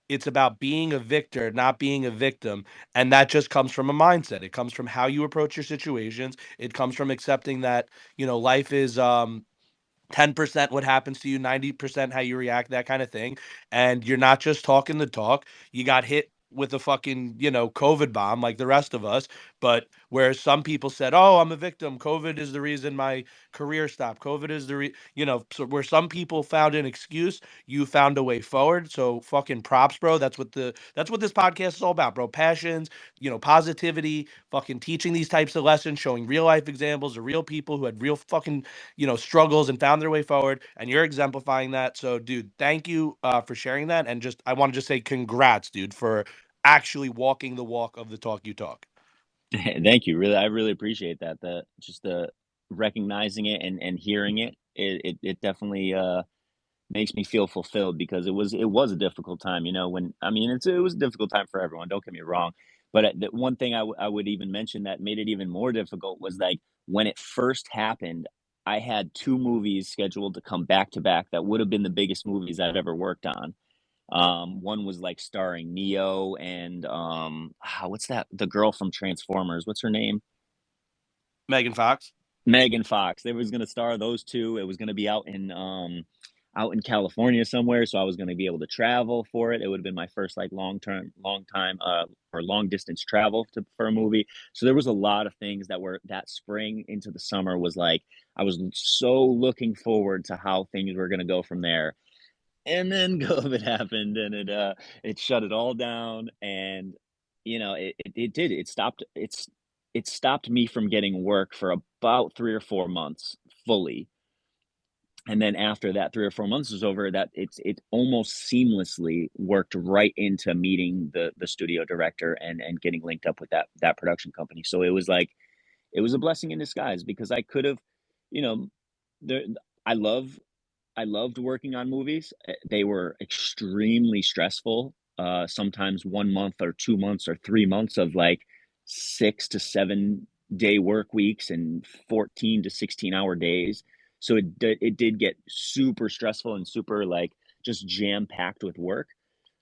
it's about being a victor, not being a victim. And that just comes from a mindset. It comes from how you approach your situations. It comes from accepting that, life is 10% what happens to you, 90% how you react, that kind of thing. And you're not just talking the talk. You got hit with a fucking, COVID bomb like the rest of us. But where some people said, "Oh, I'm a victim. COVID is the reason my career stopped. COVID is so where some people found an excuse, you found a way forward. So fucking props, bro. That's what this podcast is all about, bro. Passions, positivity, fucking teaching these types of lessons, showing real life examples of real people who had real fucking struggles and found their way forward. And you're exemplifying that. So, dude, thank you for sharing that. And just, I want to just say congrats, dude, for actually walking the walk of the talk you talk. Thank you. Really, I really appreciate that. The recognizing it and hearing it, it definitely makes me feel fulfilled because it was a difficult time. When I mean it was a difficult time for everyone. Don't get me wrong, but the one thing I would even mention that made it even more difficult was like when it first happened. I had two movies scheduled to come back to back that would have been the biggest movies I've ever worked on. One was like starring Neo and what's that? The girl from Transformers. What's her name? Megan Fox. Megan Fox. They was gonna star those two. It was gonna be out in California somewhere, so I was gonna be able to travel for it. It would have been my first like long time or long distance travel for a movie. So there was a lot of things that were that spring into the summer was like I was so looking forward to how things were gonna go from there. And then COVID happened and it shut it all down and it did. It stopped me from getting work for about 3 or 4 months fully. And then after that 3 or 4 months was over, that it almost seamlessly worked right into meeting the studio director and getting linked up with that production company. So it was like it was a blessing in disguise because I could have, you know, there I love I loved working on movies. They were extremely stressful. Sometimes 1 month or 2 months or 3 months of like 6 to 7 day work weeks and 14 to 16 hour days. So it did get super stressful and super like just jam packed with work.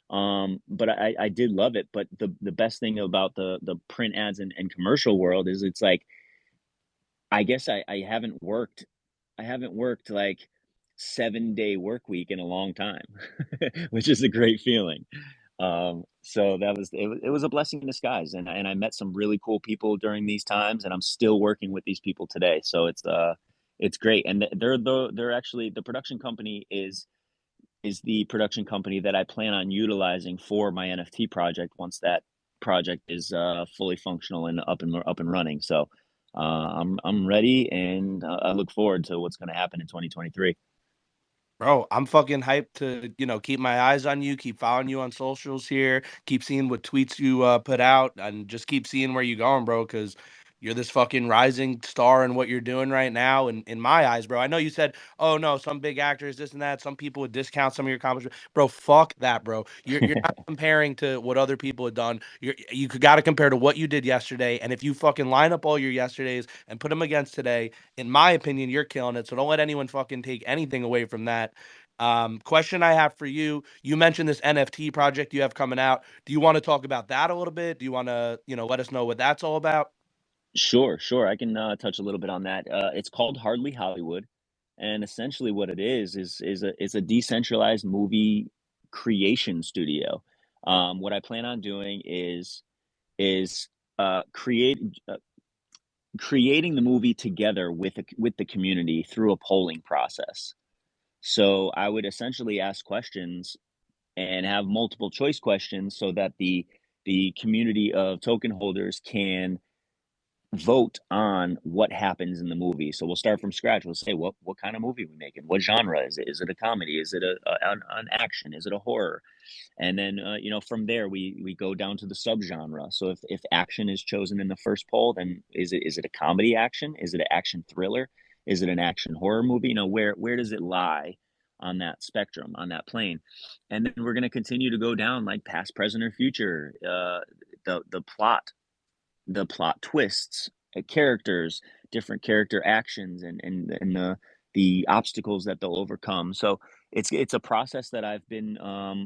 But I did love it. But the best thing about the print ads and commercial world is it's like I guess I haven't worked like 7 day work week in a long time, which is a great feeling. So it was a blessing in disguise, and I met some really cool people during these times, and I'm still working with these people today. So it's great, and they're actually the production company is the production company that I plan on utilizing for my NFT project once that project is fully functional and up and running. So I'm ready, and I look forward to what's going to happen in 2023. Bro, I'm fucking hyped to, keep my eyes on you, keep following you on socials here, keep seeing what tweets you put out, and just keep seeing where you're going, bro. Because You're this fucking rising star in what you're doing right now. And in my eyes, bro, I know you said, oh no, some big actors, this and that. Some people would discount some of your accomplishments. Bro, fuck that, bro. You're not comparing to what other people have done. You got to compare to what you did yesterday. And if you fucking line up all your yesterdays and put them against today, in my opinion, you're killing it. So don't let anyone fucking take anything away from that. Question I have for you. You mentioned this NFT project you have coming out. Do you want to talk about that a little bit? Do you want to, let us know what that's all about? Sure, sure. I can touch a little bit on that. It's called Hardly Hollywood, and essentially what it is a decentralized movie creation studio. What I plan on doing is create creating the movie together with the community through a polling process. So I would essentially ask questions and have multiple choice questions so that the community of token holders can vote on what happens in the movie. So we'll start from scratch. We'll say what kind of movie we making? What genre is it? Is it a comedy? Is it an action? Is it a horror? And then from there we go down to the subgenre. So if action is chosen in the first poll, then is it a comedy action? Is it an action thriller? Is it an action horror movie? Where does it lie on that spectrum, on that plane? And then we're going to continue to go down like past, present, or future. The plot twists, characters, different character actions, and the obstacles that they'll overcome. So it's a process that I've been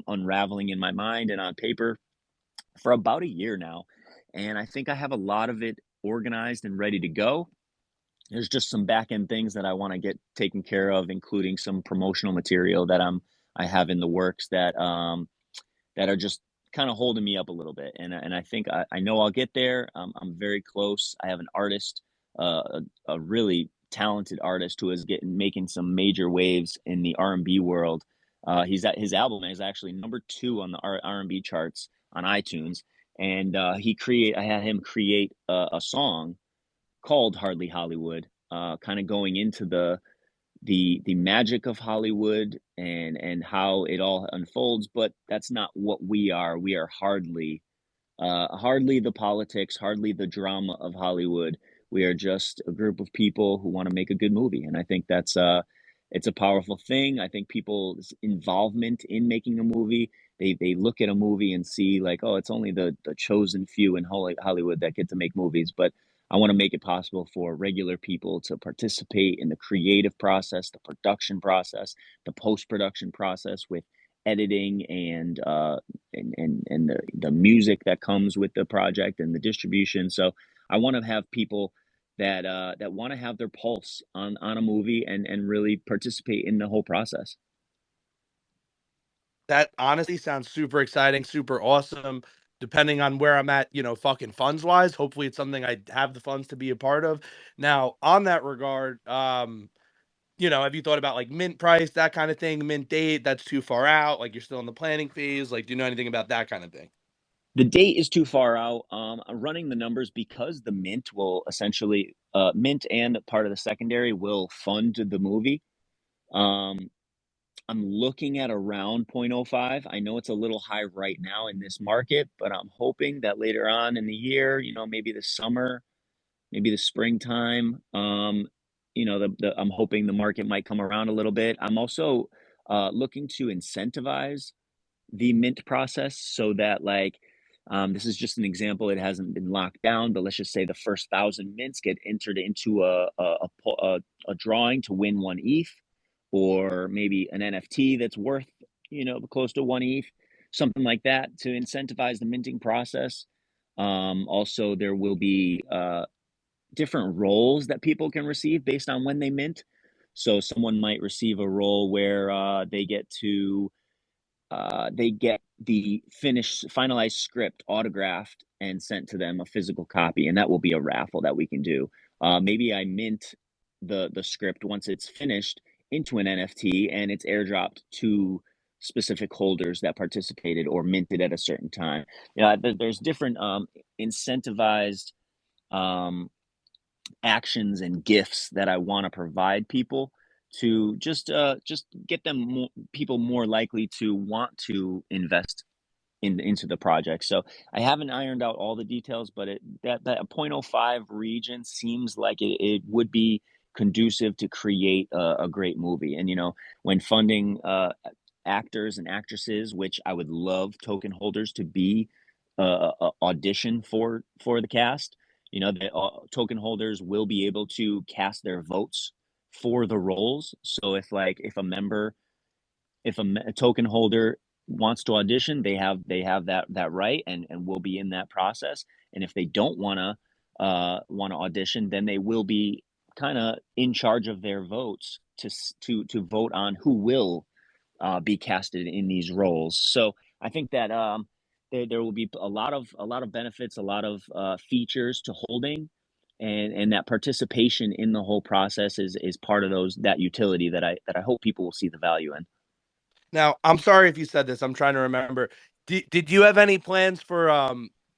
unraveling in my mind and on paper for about a year now, and I think I have a lot of it organized and ready to go. There's just some back end things that I want to get taken care of, including some promotional material that I have in the works that are just kind of holding me up a little bit. And I think I know I'll get there. I'm very close. I have an artist, a really talented artist who is making some major waves in the R&B world. His album is actually number 2 on the R&B charts on iTunes. And I had him create a song called Hardly Hollywood, kind of going into the magic of Hollywood and how it all unfolds, but that's not what we are. We are hardly the politics, hardly the drama of Hollywood. We are just a group of people who want to make a good movie, and I think that's it's a powerful thing. I think people's involvement in making a movie, they look at a movie and see like, oh, it's only the chosen few in Hollywood that get to make movies, but I want to make it possible for regular people to participate in the creative process, the production process, the post production process with editing and the music that comes with the project and the distribution. So I want to have people that want to have their pulse on a movie and really participate in the whole process. That honestly sounds super exciting, super awesome. Depending on where I'm at, fucking funds wise, hopefully it's something I have the funds to be a part of. Now, on that regard, have you thought about like mint price, that kind of thing, mint date? That's too far out. Like you're still in the planning phase. Like, do you know anything about that kind of thing? The date is too far out. I'm running the numbers because the mint will essentially mint and part of the secondary will fund the movie. Um, I'm looking at around 0.05. I know it's a little high right now in this market, but I'm hoping that later on in the year, maybe the summer, maybe the springtime, I'm hoping the market might come around a little bit. I'm also looking to incentivize the mint process so that like this is just an example. It hasn't been locked down, but let's just say the first 1,000 mints get entered into a drawing to win one ETH, or maybe an NFT that's worth close to one ETH, something like that to incentivize the minting process. Also, there will be different roles that people can receive based on when they mint. So someone might receive a role where they get the finished finalized script autographed and sent to them, a physical copy, and that will be a raffle that we can do. Maybe I mint the script once it's finished into an NFT and it's airdropped to specific holders that participated or minted at a certain time. There's different incentivized um, actions and gifts that I want to provide people to just get people more likely to want to invest into the project. So I haven't ironed out all the details, but that point oh five region seems like it would be conducive to create a great movie. And when funding actors and actresses, which I would love token holders to be audition for the cast. The token holders will be able to cast their votes for the roles. So if a token holder wants to audition, they have that right, and will be in that process. And if they don't want to audition, then they will be kind of in charge of their votes to vote on who will be casted in these roles. So I think that there will be a lot of benefits, a lot of features to holding, and that participation in the whole process is part of that utility that I hope people will see the value in. Now, I'm sorry if you said this, I'm trying to remember. Did you have any plans for,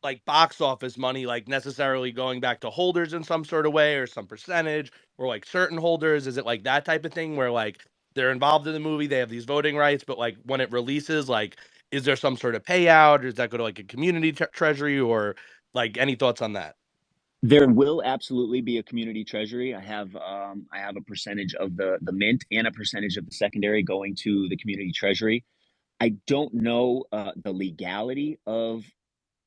like, box office money, like, necessarily going back to holders in some sort of way or some percentage or, like, certain holders? Is it like that type of thing where, like, they're involved in the movie, they have these voting rights, but, like, when it releases, like, is there some sort of payout, or does that go to, like, a community treasury, or, like, any thoughts on that? There will absolutely be a community treasury. I have a percentage of the mint and a percentage of the secondary going to the community treasury. I don't know the legality of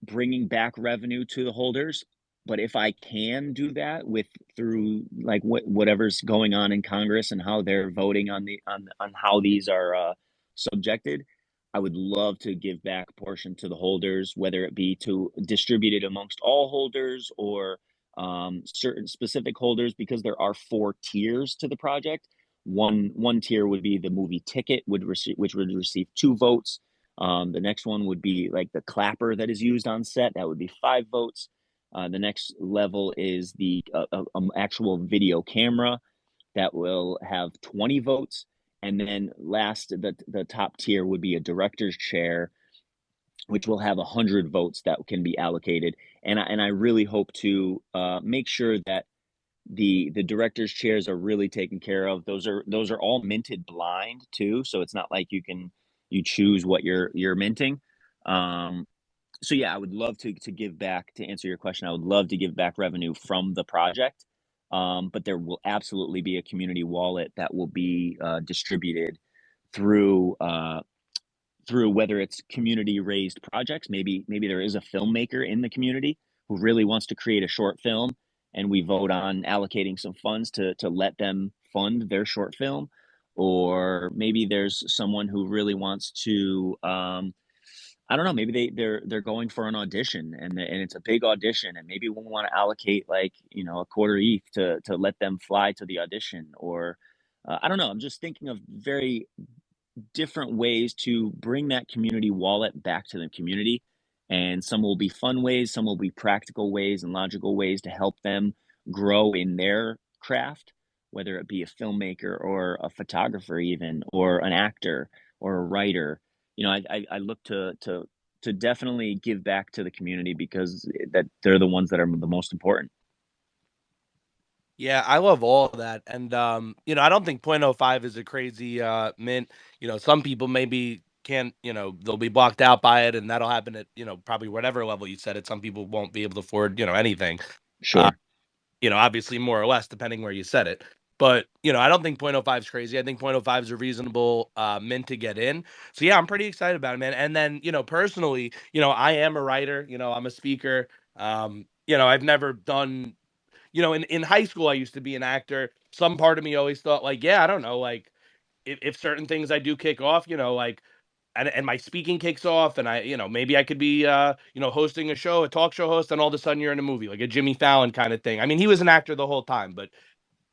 bringing back revenue to the holders, but if I can do that through like whatever's going on in Congress and how they're voting on how these are subjected, I would love to give back a portion to the holders, whether it be to distribute it amongst all holders or certain specific holders, because there are 4 tiers to the project. One tier would be the movie ticket, which would receive 2 votes. The next one would be like the clapper that is used on set. That would be 5 votes. The next level is the actual video camera that will have 20 votes. And then last, the top tier would be a director's chair, which will have 100 votes that can be allocated. And I really hope to make sure that the director's chairs are really taken care of. Those are all minted blind too, so it's not like you choose what you're minting. Um, so yeah, I would love to give back, to answer your question. I would love to give back revenue from the project, but there will absolutely be a community wallet that will be distributed through through whether it's community raised projects. Maybe there is a filmmaker in the community who really wants to create a short film, and we vote on allocating some funds to let them fund their short film. Or maybe there's someone who really wants to I don't know, maybe they're going for an audition, and it's a big audition, and maybe we want to allocate like a quarter ETH to let them fly to the audition. Or I don't know, I'm just thinking of very different ways to bring that community wallet back to the community. And some will be fun ways, some will be practical ways and logical ways to help them grow in their craft, whether it be a filmmaker or a photographer, even, or an actor or a writer. I look to definitely give back to the community, because that they're the ones that are the most important. Yeah, I love all of that, and, I don't think point oh five is a crazy, mint. Some people maybe can't, they'll be blocked out by it, and that'll happen at, probably whatever level you set it. Some people won't be able to afford, anything, uh, Sure. obviously more or less depending where you set it. But, I don't think point oh five is crazy. I think point oh five is a reasonable, mint to get in. So, yeah, I'm pretty excited about it, man, and then, personally, I am a writer, I'm a speaker. I've never done, in high school, I used to be an actor. Some part of me always thought, like, yeah, I don't know, like, if certain things I do kick off, like, and my speaking kicks off, and maybe I could be, hosting a show, a talk show host, and all of a sudden you're in a movie, like a Jimmy Fallon kind of thing. I mean, he was an actor the whole time, but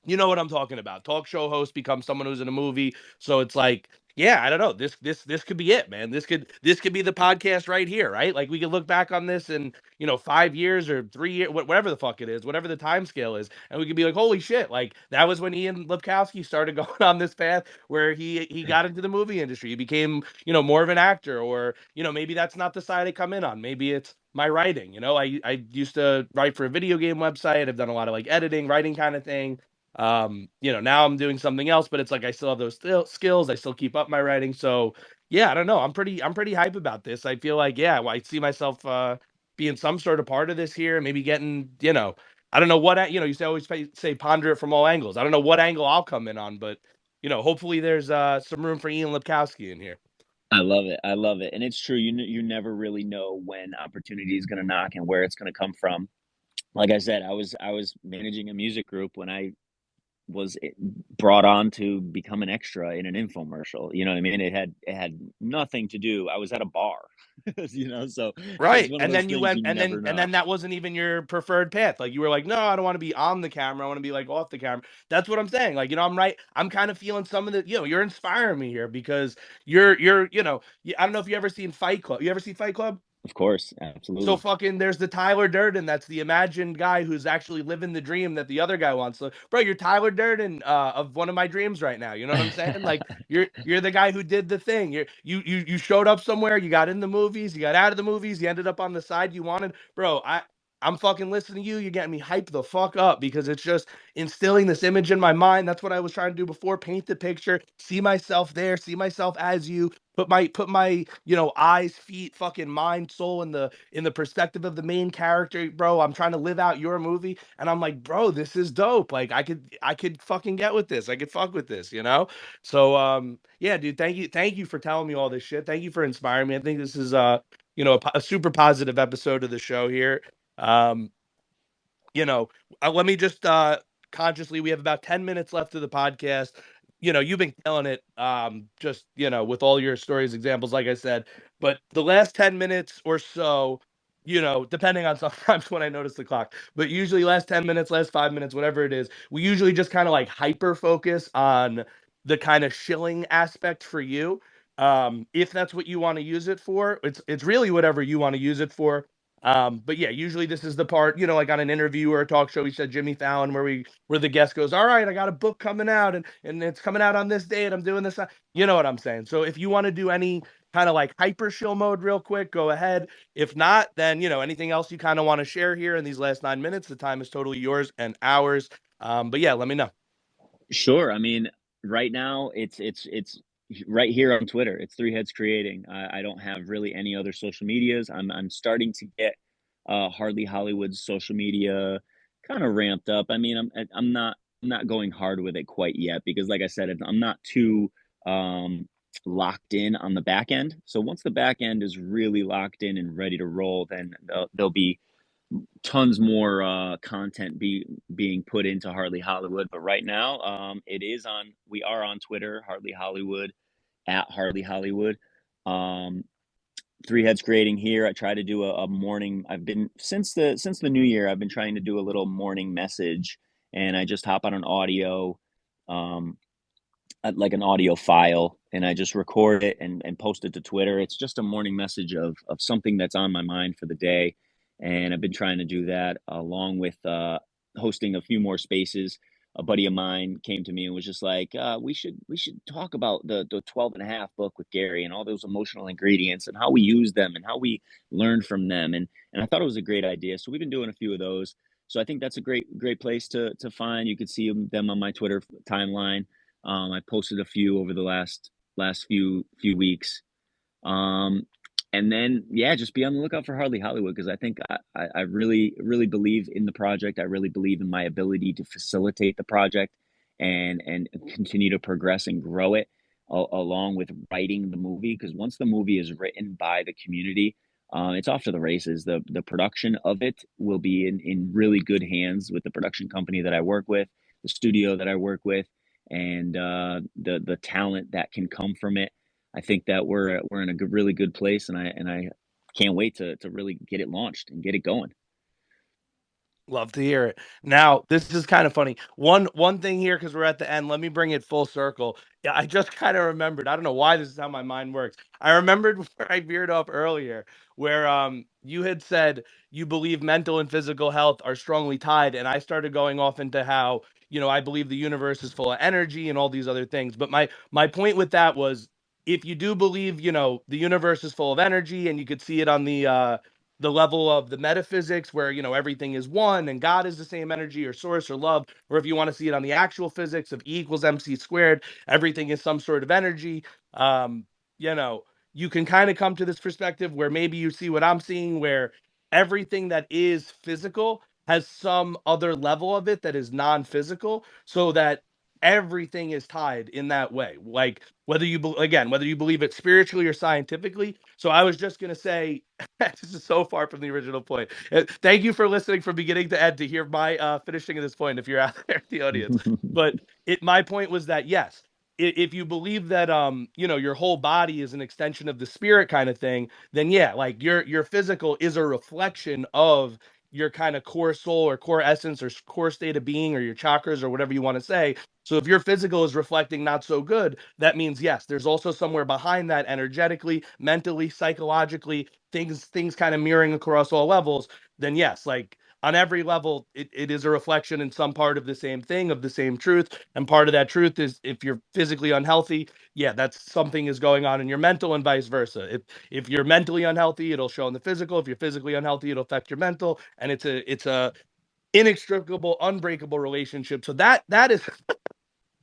you know what I'm talking about. Talk show host becomes someone who's in a movie. So it's like, yeah, I don't know. This could be it, man. This could be the podcast right here, right? Like we could look back on this in, 5 years or 3 years, whatever the fuck it is, whatever the time scale is, and we could be like, holy shit, like that was when Ian Lipkowski started going on this path where he got into the movie industry. He became, more of an actor, or, maybe that's not the side I come in on. Maybe it's my writing. I used to write for a video game website. I've done a lot of like editing, writing kind of thing. Now I'm doing something else, but it's like I still have those skills. I still keep up my writing. So, Yeah, I don't know. I'm pretty hype about this. I feel like, yeah, well, I see myself being some sort of part of this here, maybe getting, I don't know what, you say always say ponder it from all angles. I don't know what angle I'll come in on, but hopefully there's some room for Ian Lipkowski in here. I love it. I love it. And it's true. You never really know when opportunity is going to knock and where it's going to come from. Like I said, I was managing a music group when I was brought on to become an extra in an infomercial. You know what I mean? It had nothing to do. I was at a bar, so it's Right. one of And those then you things went you and never then know. that wasn't even your preferred path. Like you were like, "No, I don't want to be on the camera. I want to be like off the camera." That's what I'm saying. Like, I'm right. I'm kind of feeling some of the, you're inspiring me here because I don't know if you ever seen Fight Club. You ever see Fight Club? Of course, So absolutely. fucking there's the Tyler Durden that's the imagined guy who's actually living the dream that the other guy wants. So, bro, you're Tyler Durden of one of my dreams right now. You know what I'm saying? Like you're the guy who did the thing. You showed up somewhere, you got in the movies, you got out of the movies, you ended up on the side you wanted. Bro, I'm fucking listening to you. You're getting me hyped the fuck up because it's just instilling this image in my mind. That's what I was trying to do before. Paint the picture, see myself there, see myself as you, put my eyes, feet, fucking mind, soul in the perspective of the main character, bro. I'm trying to live out your movie, and I'm like, bro, this is dope. Like, I could fucking get with this. I could fuck with this. So, yeah, dude, thank you for telling me all this shit. Thank you for inspiring me. I think this is a super positive episode of the show here. Um, you know, let me just consciously, we have about 10 minutes left of the podcast. You've been killing it, just, with all your stories, examples, like I said. But the last 10 minutes or so, depending on sometimes when I notice the clock, but usually last 10 minutes, last 5 minutes, whatever it is, we usually just kind of like hyper focus on the kind of shilling aspect for you. If that's what you want to use it for, it's really whatever you want to use it for. But yeah, usually this is the part, like on an interview or a talk show, we said Jimmy Fallon, where the guest goes, "All right, I got a book coming out, and it's coming out on this date. I'm doing this." You know what I'm saying? So if you want to do any kind of like hyper shill mode real quick, go ahead. If not, then anything else you kind of want to share here in these last 9 minutes, the time is totally yours and ours. But yeah, let me know. Sure. I mean, right now it's right here on Twitter. It's Three Heads Creating. I don't have really any other social medias. I'm starting to get Hardly Hollywood's social media kind of ramped up. I mean, I'm not going hard with it quite yet because, like I said, I'm not too um, locked in on the back end. So once the back end is really locked in and ready to roll, then there'll be tons more content being put into Hardly Hollywood. But right now, we are on Twitter, Hardly Hollywood, at Hardly Hollywood. Um, Three Heads Creating here. I try to do a morning. I've been since the new year. I've been trying to do a little morning message, and I just hop on an audio, um, like an audio file, and I just record it and post it to Twitter. It's just a morning message of something that's on my mind for the day, and I've been trying to do that along with hosting a few more spaces. A buddy of mine came to me and was just like, we should talk about the 12 and a half book with Gary and all those emotional ingredients and how we use them and how we learn from them. And I thought it was a great idea. So we've been doing a few of those. So I think that's a great place to find. You could see them on my Twitter timeline. I posted a few over the last few weeks. Um, and then yeah, just be on the lookout for Hardly Hollywood because I think I really believe in the project. I really believe in my ability to facilitate the project and continue to progress and grow it along with writing the movie. Because once the movie is written by the community, it's off to the races. The production of it will be in really good hands with the production company that I work with, the studio that I work with, and the talent that can come from it. I think that we're in a really good place, and I can't wait to really get it launched and get it going. Love to hear it. Now, this is kind of funny. One thing here, because we're at the end. Let me bring it full circle. Yeah, I just kind of remembered. I don't know why this is how my mind works. I remembered where I veered off earlier, where you had said you believe mental and physical health are strongly tied, and I started going off into how I believe the universe is full of energy and all these other things. But my point with that was, if you do believe the universe is full of energy, and you could see it on the level of the metaphysics where everything is one and God is the same energy or source or love, or if you want to see it on the actual physics of E equals MC squared, everything is some sort of energy. um you know, you can kind of come to this perspective where maybe you see what I'm seeing, where everything that is physical has some other level of it that is non-physical, so that everything is tied in that way. Like whether again, whether you believe it spiritually or scientifically. So I was just gonna say, this is so far from the original point. Thank you for listening from beginning to end to hear my finishing of this point. If you're out there in the audience, but my point was that yes, if you believe that your whole body is an extension of the spirit kind of thing, then yeah, like your physical is a reflection of your kind of core soul or core essence or core state of being or your chakras or whatever you want to say. So if your physical is reflecting not so good, that means yes, there's also somewhere behind that energetically, mentally, psychologically, things kind of mirroring across all levels. Then yes, like on every level, it is a reflection in some part of the same thing, of the same truth. And part of that truth is if you're physically unhealthy, yeah, that's something is going on in your mental and vice versa. If you're mentally unhealthy, it'll show in the physical. If you're physically unhealthy, it'll affect your mental. And it's a inextricable, unbreakable relationship. So that is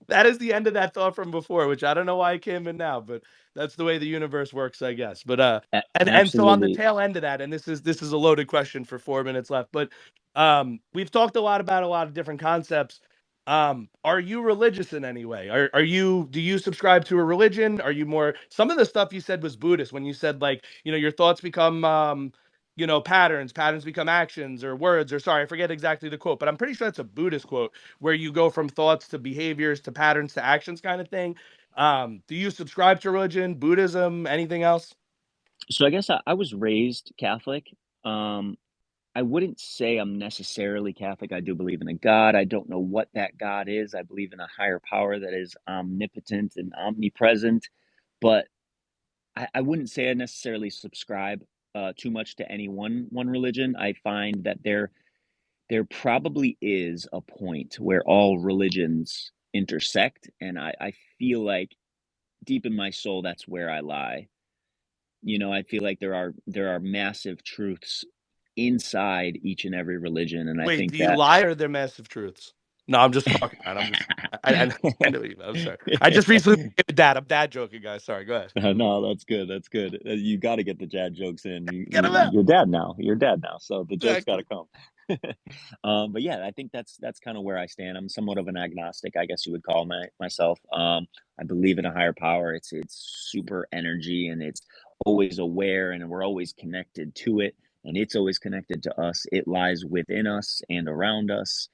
that is the end of that thought from before, which I don't know why I came in now, but that's the way the universe works, I guess. But and so on the Absolutely. tail end of that, and this is a loaded question for 4 minutes left, but we've talked a lot about a lot of different concepts. Are you religious in any way? Are you do you subscribe to a religion? Are you more some of the stuff you said was Buddhist when you said like, your thoughts become patterns become actions or words, or sorry, I forget exactly the quote, but I'm pretty sure it's a Buddhist quote where you go from thoughts to behaviors to patterns to actions kind of thing. Do you subscribe to religion, Buddhism, anything else? So I guess I was raised Catholic. Um, I wouldn't say I'm necessarily Catholic. I do believe in a God. I don't know what that God is. I believe in a higher power that is omnipotent and omnipresent, but I wouldn't say I necessarily subscribe too much to any one religion. I find that there probably is a point where all religions intersect, and I feel like deep in my soul that's where I lie. I feel like there are massive truths inside each and every religion, and I Wait, think do you that lie or they're massive truths? No, I'm just fucking around. I know what you meant. I'm sorry. I just recently became a dad. I'm dad joking, guys. Sorry, go ahead. No, that's good. That's good. You got to get the dad jokes in. Get him out. You're dad now. You're dad now, so the jokes got to Exactly. come. But yeah, I think that's kind of where I stand. I'm somewhat of an agnostic, I guess you would call myself. I believe in a higher power. It's super energy, and it's always aware, and we're always connected to it, and it's always connected to us. It lies within us and around us,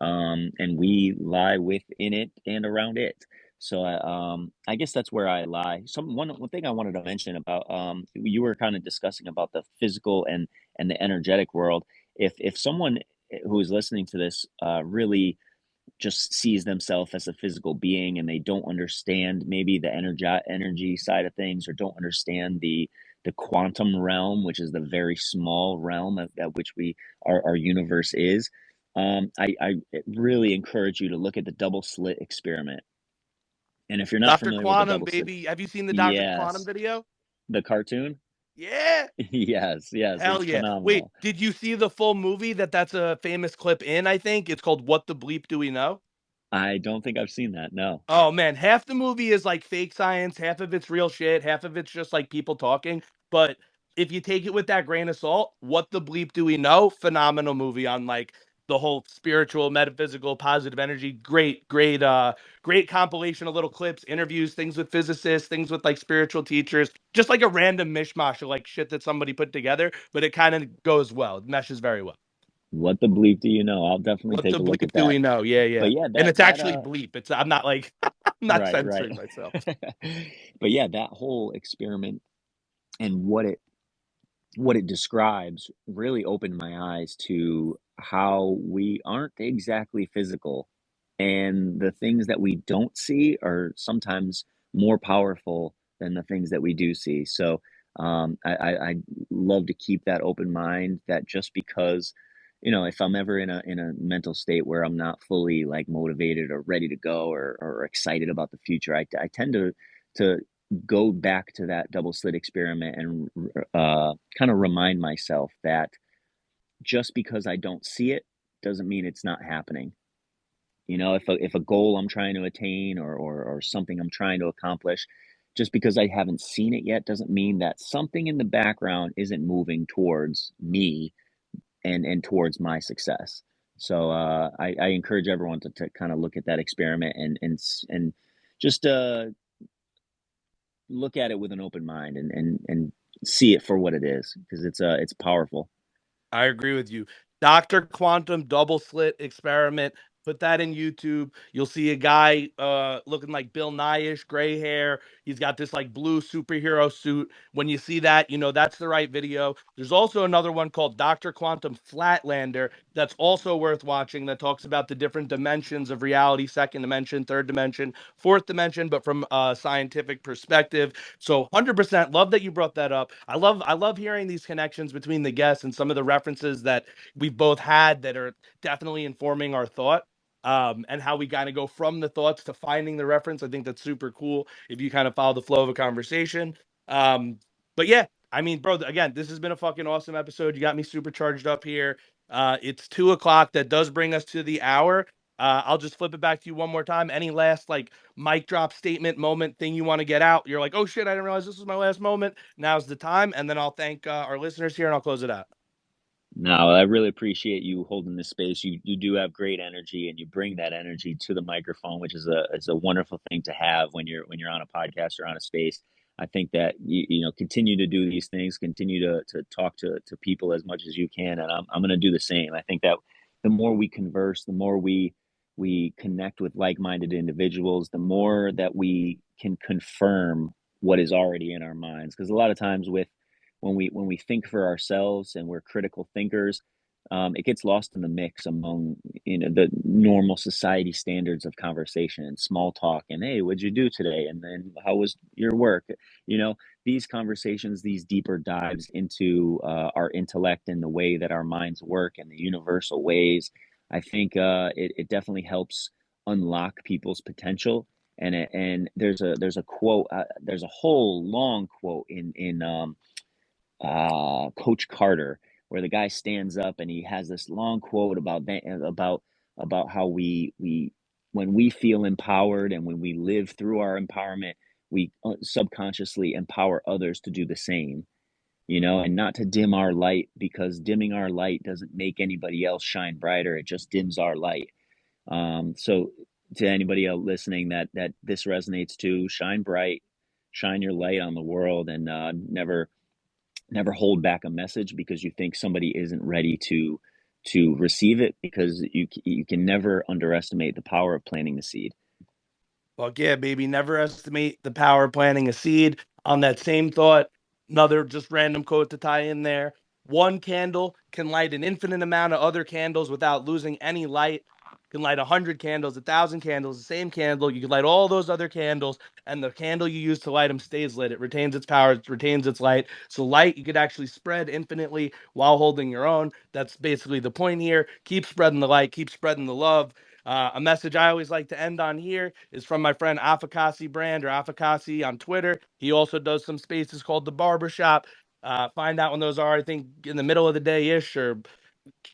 and we lie within it and around it. So I guess that's where I lie. One thing I wanted to mention about you were kind of discussing about the physical and the energetic world. If someone who is listening to this really just sees themselves as a physical being, and they don't understand maybe the energy side of things, or don't understand the quantum realm, which is the very small realm at which our universe is. I really encourage you to look at the double slit experiment. And if you're not Dr. familiar with the Quantum, double slit, baby. Have you seen the Dr. Quantum yes, video? the cartoon, Yeah. yes, yes, Hell it's yeah. Wait, phenomenal. did you see the full movie that's a famous clip in, I think? It's called What the Bleep Do We Know? I don't think I've seen that. No. Oh man, half the movie is like fake science, half of it's real shit, half of it's just like people talking. But if you take it with that grain of salt, What the Bleep Do We Know? Phenomenal movie on like the whole spiritual, metaphysical, positive energy. Great compilation of little clips, interviews, things with physicists, things with like spiritual teachers, just like a random mishmash of like shit that somebody put together, but it kind of goes well. It meshes very well. What the bleep do you know? I'll definitely What take the a look bleep at do that. we know? Yeah, But yeah. yeah, And that it's that actually bleep. It's I'm not like I'm not right, right. censoring myself. But yeah, that whole experiment and what it describes really opened my eyes to how we aren't exactly physical, and the things that we don't see are sometimes more powerful than the things that we do see. So I love to keep that open mind, that just because, if I'm ever in a mental state where I'm not fully like motivated or ready to go, or excited about the future, I tend to go back to that double slit experiment and kind of remind myself that just because I don't see it doesn't mean it's not happening. If a goal I'm trying to attain, or something I'm trying to accomplish, just because I haven't seen it yet doesn't mean that something in the background isn't moving towards me and towards my success. So I encourage everyone to kind of look at that experiment and just look at it with an open mind and see it for what it is, because it's powerful. I agree with you. Dr. Quantum double slit experiment. Put that in YouTube. You'll see a guy looking like Bill Nye-ish, gray hair. He's got this like blue superhero suit. When you see that, you know that's the right video. There's also another one called Dr. Quantum Flatlander that's also worth watching, that talks about the different dimensions of reality, second dimension, third dimension, fourth dimension, but from a scientific perspective. So 100% love that you brought that up. I love hearing these connections between the guests and some of the references that we've both had that are definitely informing our thought. And how we kind of go from the thoughts to finding the reference. I think that's super cool if you kind of follow the flow of a conversation. Um, but yeah, I mean, bro, again, this has been a fucking awesome episode. You got me super charged up here. It's 2 o'clock. That does bring us to the hour. I'll just flip it back to you one more time. Any last like mic drop statement, moment, thing you want to get out? You're like, oh shit, I didn't realize this was my last moment. Now's the time. And then I'll thank our listeners here and I'll close it out. No, I really appreciate you holding this space. You do have great energy, and you bring that energy to the microphone, which is a wonderful thing to have when you're on a podcast or on a space. I think that you know, continue to do these things, continue to talk to people as much as you can, and I'm going to do the same. I think that the more we converse, the more we connect with like-minded individuals, the more that we can confirm what is already in our minds. Because a lot of times with when we think for ourselves and we're critical thinkers, it gets lost in the mix among, you know, the normal society standards of conversation and small talk and, hey, what'd you do today, and then how was your work? You know, these conversations, these deeper dives into our intellect and the way that our minds work and the universal ways, I think it definitely helps unlock people's potential. And there's a quote, there's a whole long quote in Coach Carter, where the guy stands up and he has this long quote about how we when we feel empowered and when we live through our empowerment, we subconsciously empower others to do the same. You know, and not to dim our light, because dimming our light doesn't make anybody else shine brighter. It just dims our light. So to anybody else listening that this resonates to, shine bright, shine your light on the world, and never hold back a message because you think somebody isn't ready to receive it, because you can never underestimate the power of planting the seed. Fuck yeah, baby. Never estimate the power of planting a seed. On that same thought, another just random quote to tie in there. One candle can light an infinite amount of other candles without losing any light. You can light 100 candles, 1,000 candles, the same candle. You can light all those other candles, and the candle you use to light them stays lit. It retains its power, it retains its light. So light you could actually spread infinitely while holding your own. That's basically the point here. Keep spreading the light, keep spreading the love. A message I always like to end on here is from my friend Afakasi Brand, or Afakasi on Twitter. He also does some spaces called The Barbershop. Find out when those are, I think, in the middle of the day ish, or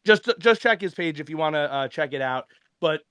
just check his page if you want to check it out. But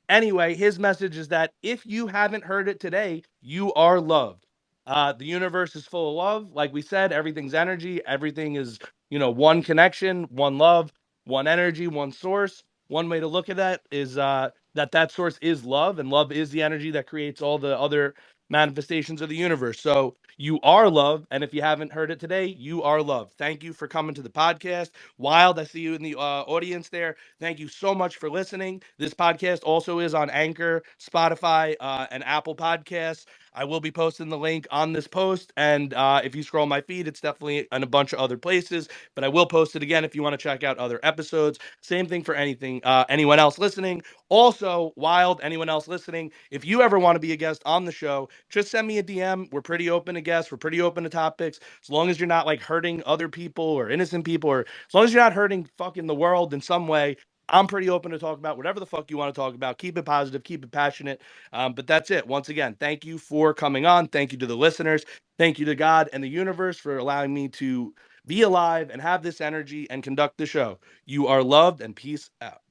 anyway, his message is that if you haven't heard it today, you are loved. The universe is full of love. Like we said, everything's energy. Everything is, one connection, one love, one energy, one source. One way to look at that is that source is love, and love is the energy that creates all the other manifestations of the universe. So you are loved, and if you haven't heard it today, you are loved. Thank you for coming to the podcast. Wild, I see you in the audience there. Thank you so much for listening. This podcast also is on Anchor, Spotify, and Apple Podcasts. I will be posting the link on this post, and if you scroll my feed, it's definitely in a bunch of other places, but I will post it again if you want to check out other episodes. Same thing for anyone else listening. Also, Wild, anyone else listening, if you ever want to be a guest on the show, just send me a DM. We're pretty open to guests. We're pretty open to topics. As long as you're not like hurting other people or innocent people, or as long as you're not hurting fucking the world in some way, I'm pretty open to talk about whatever the fuck you want to talk about. Keep it positive, keep it passionate. But that's it. Once again, thank you for coming on. Thank you to the listeners. Thank you to God and the universe for allowing me to be alive and have this energy and conduct the show. You are loved, and peace out.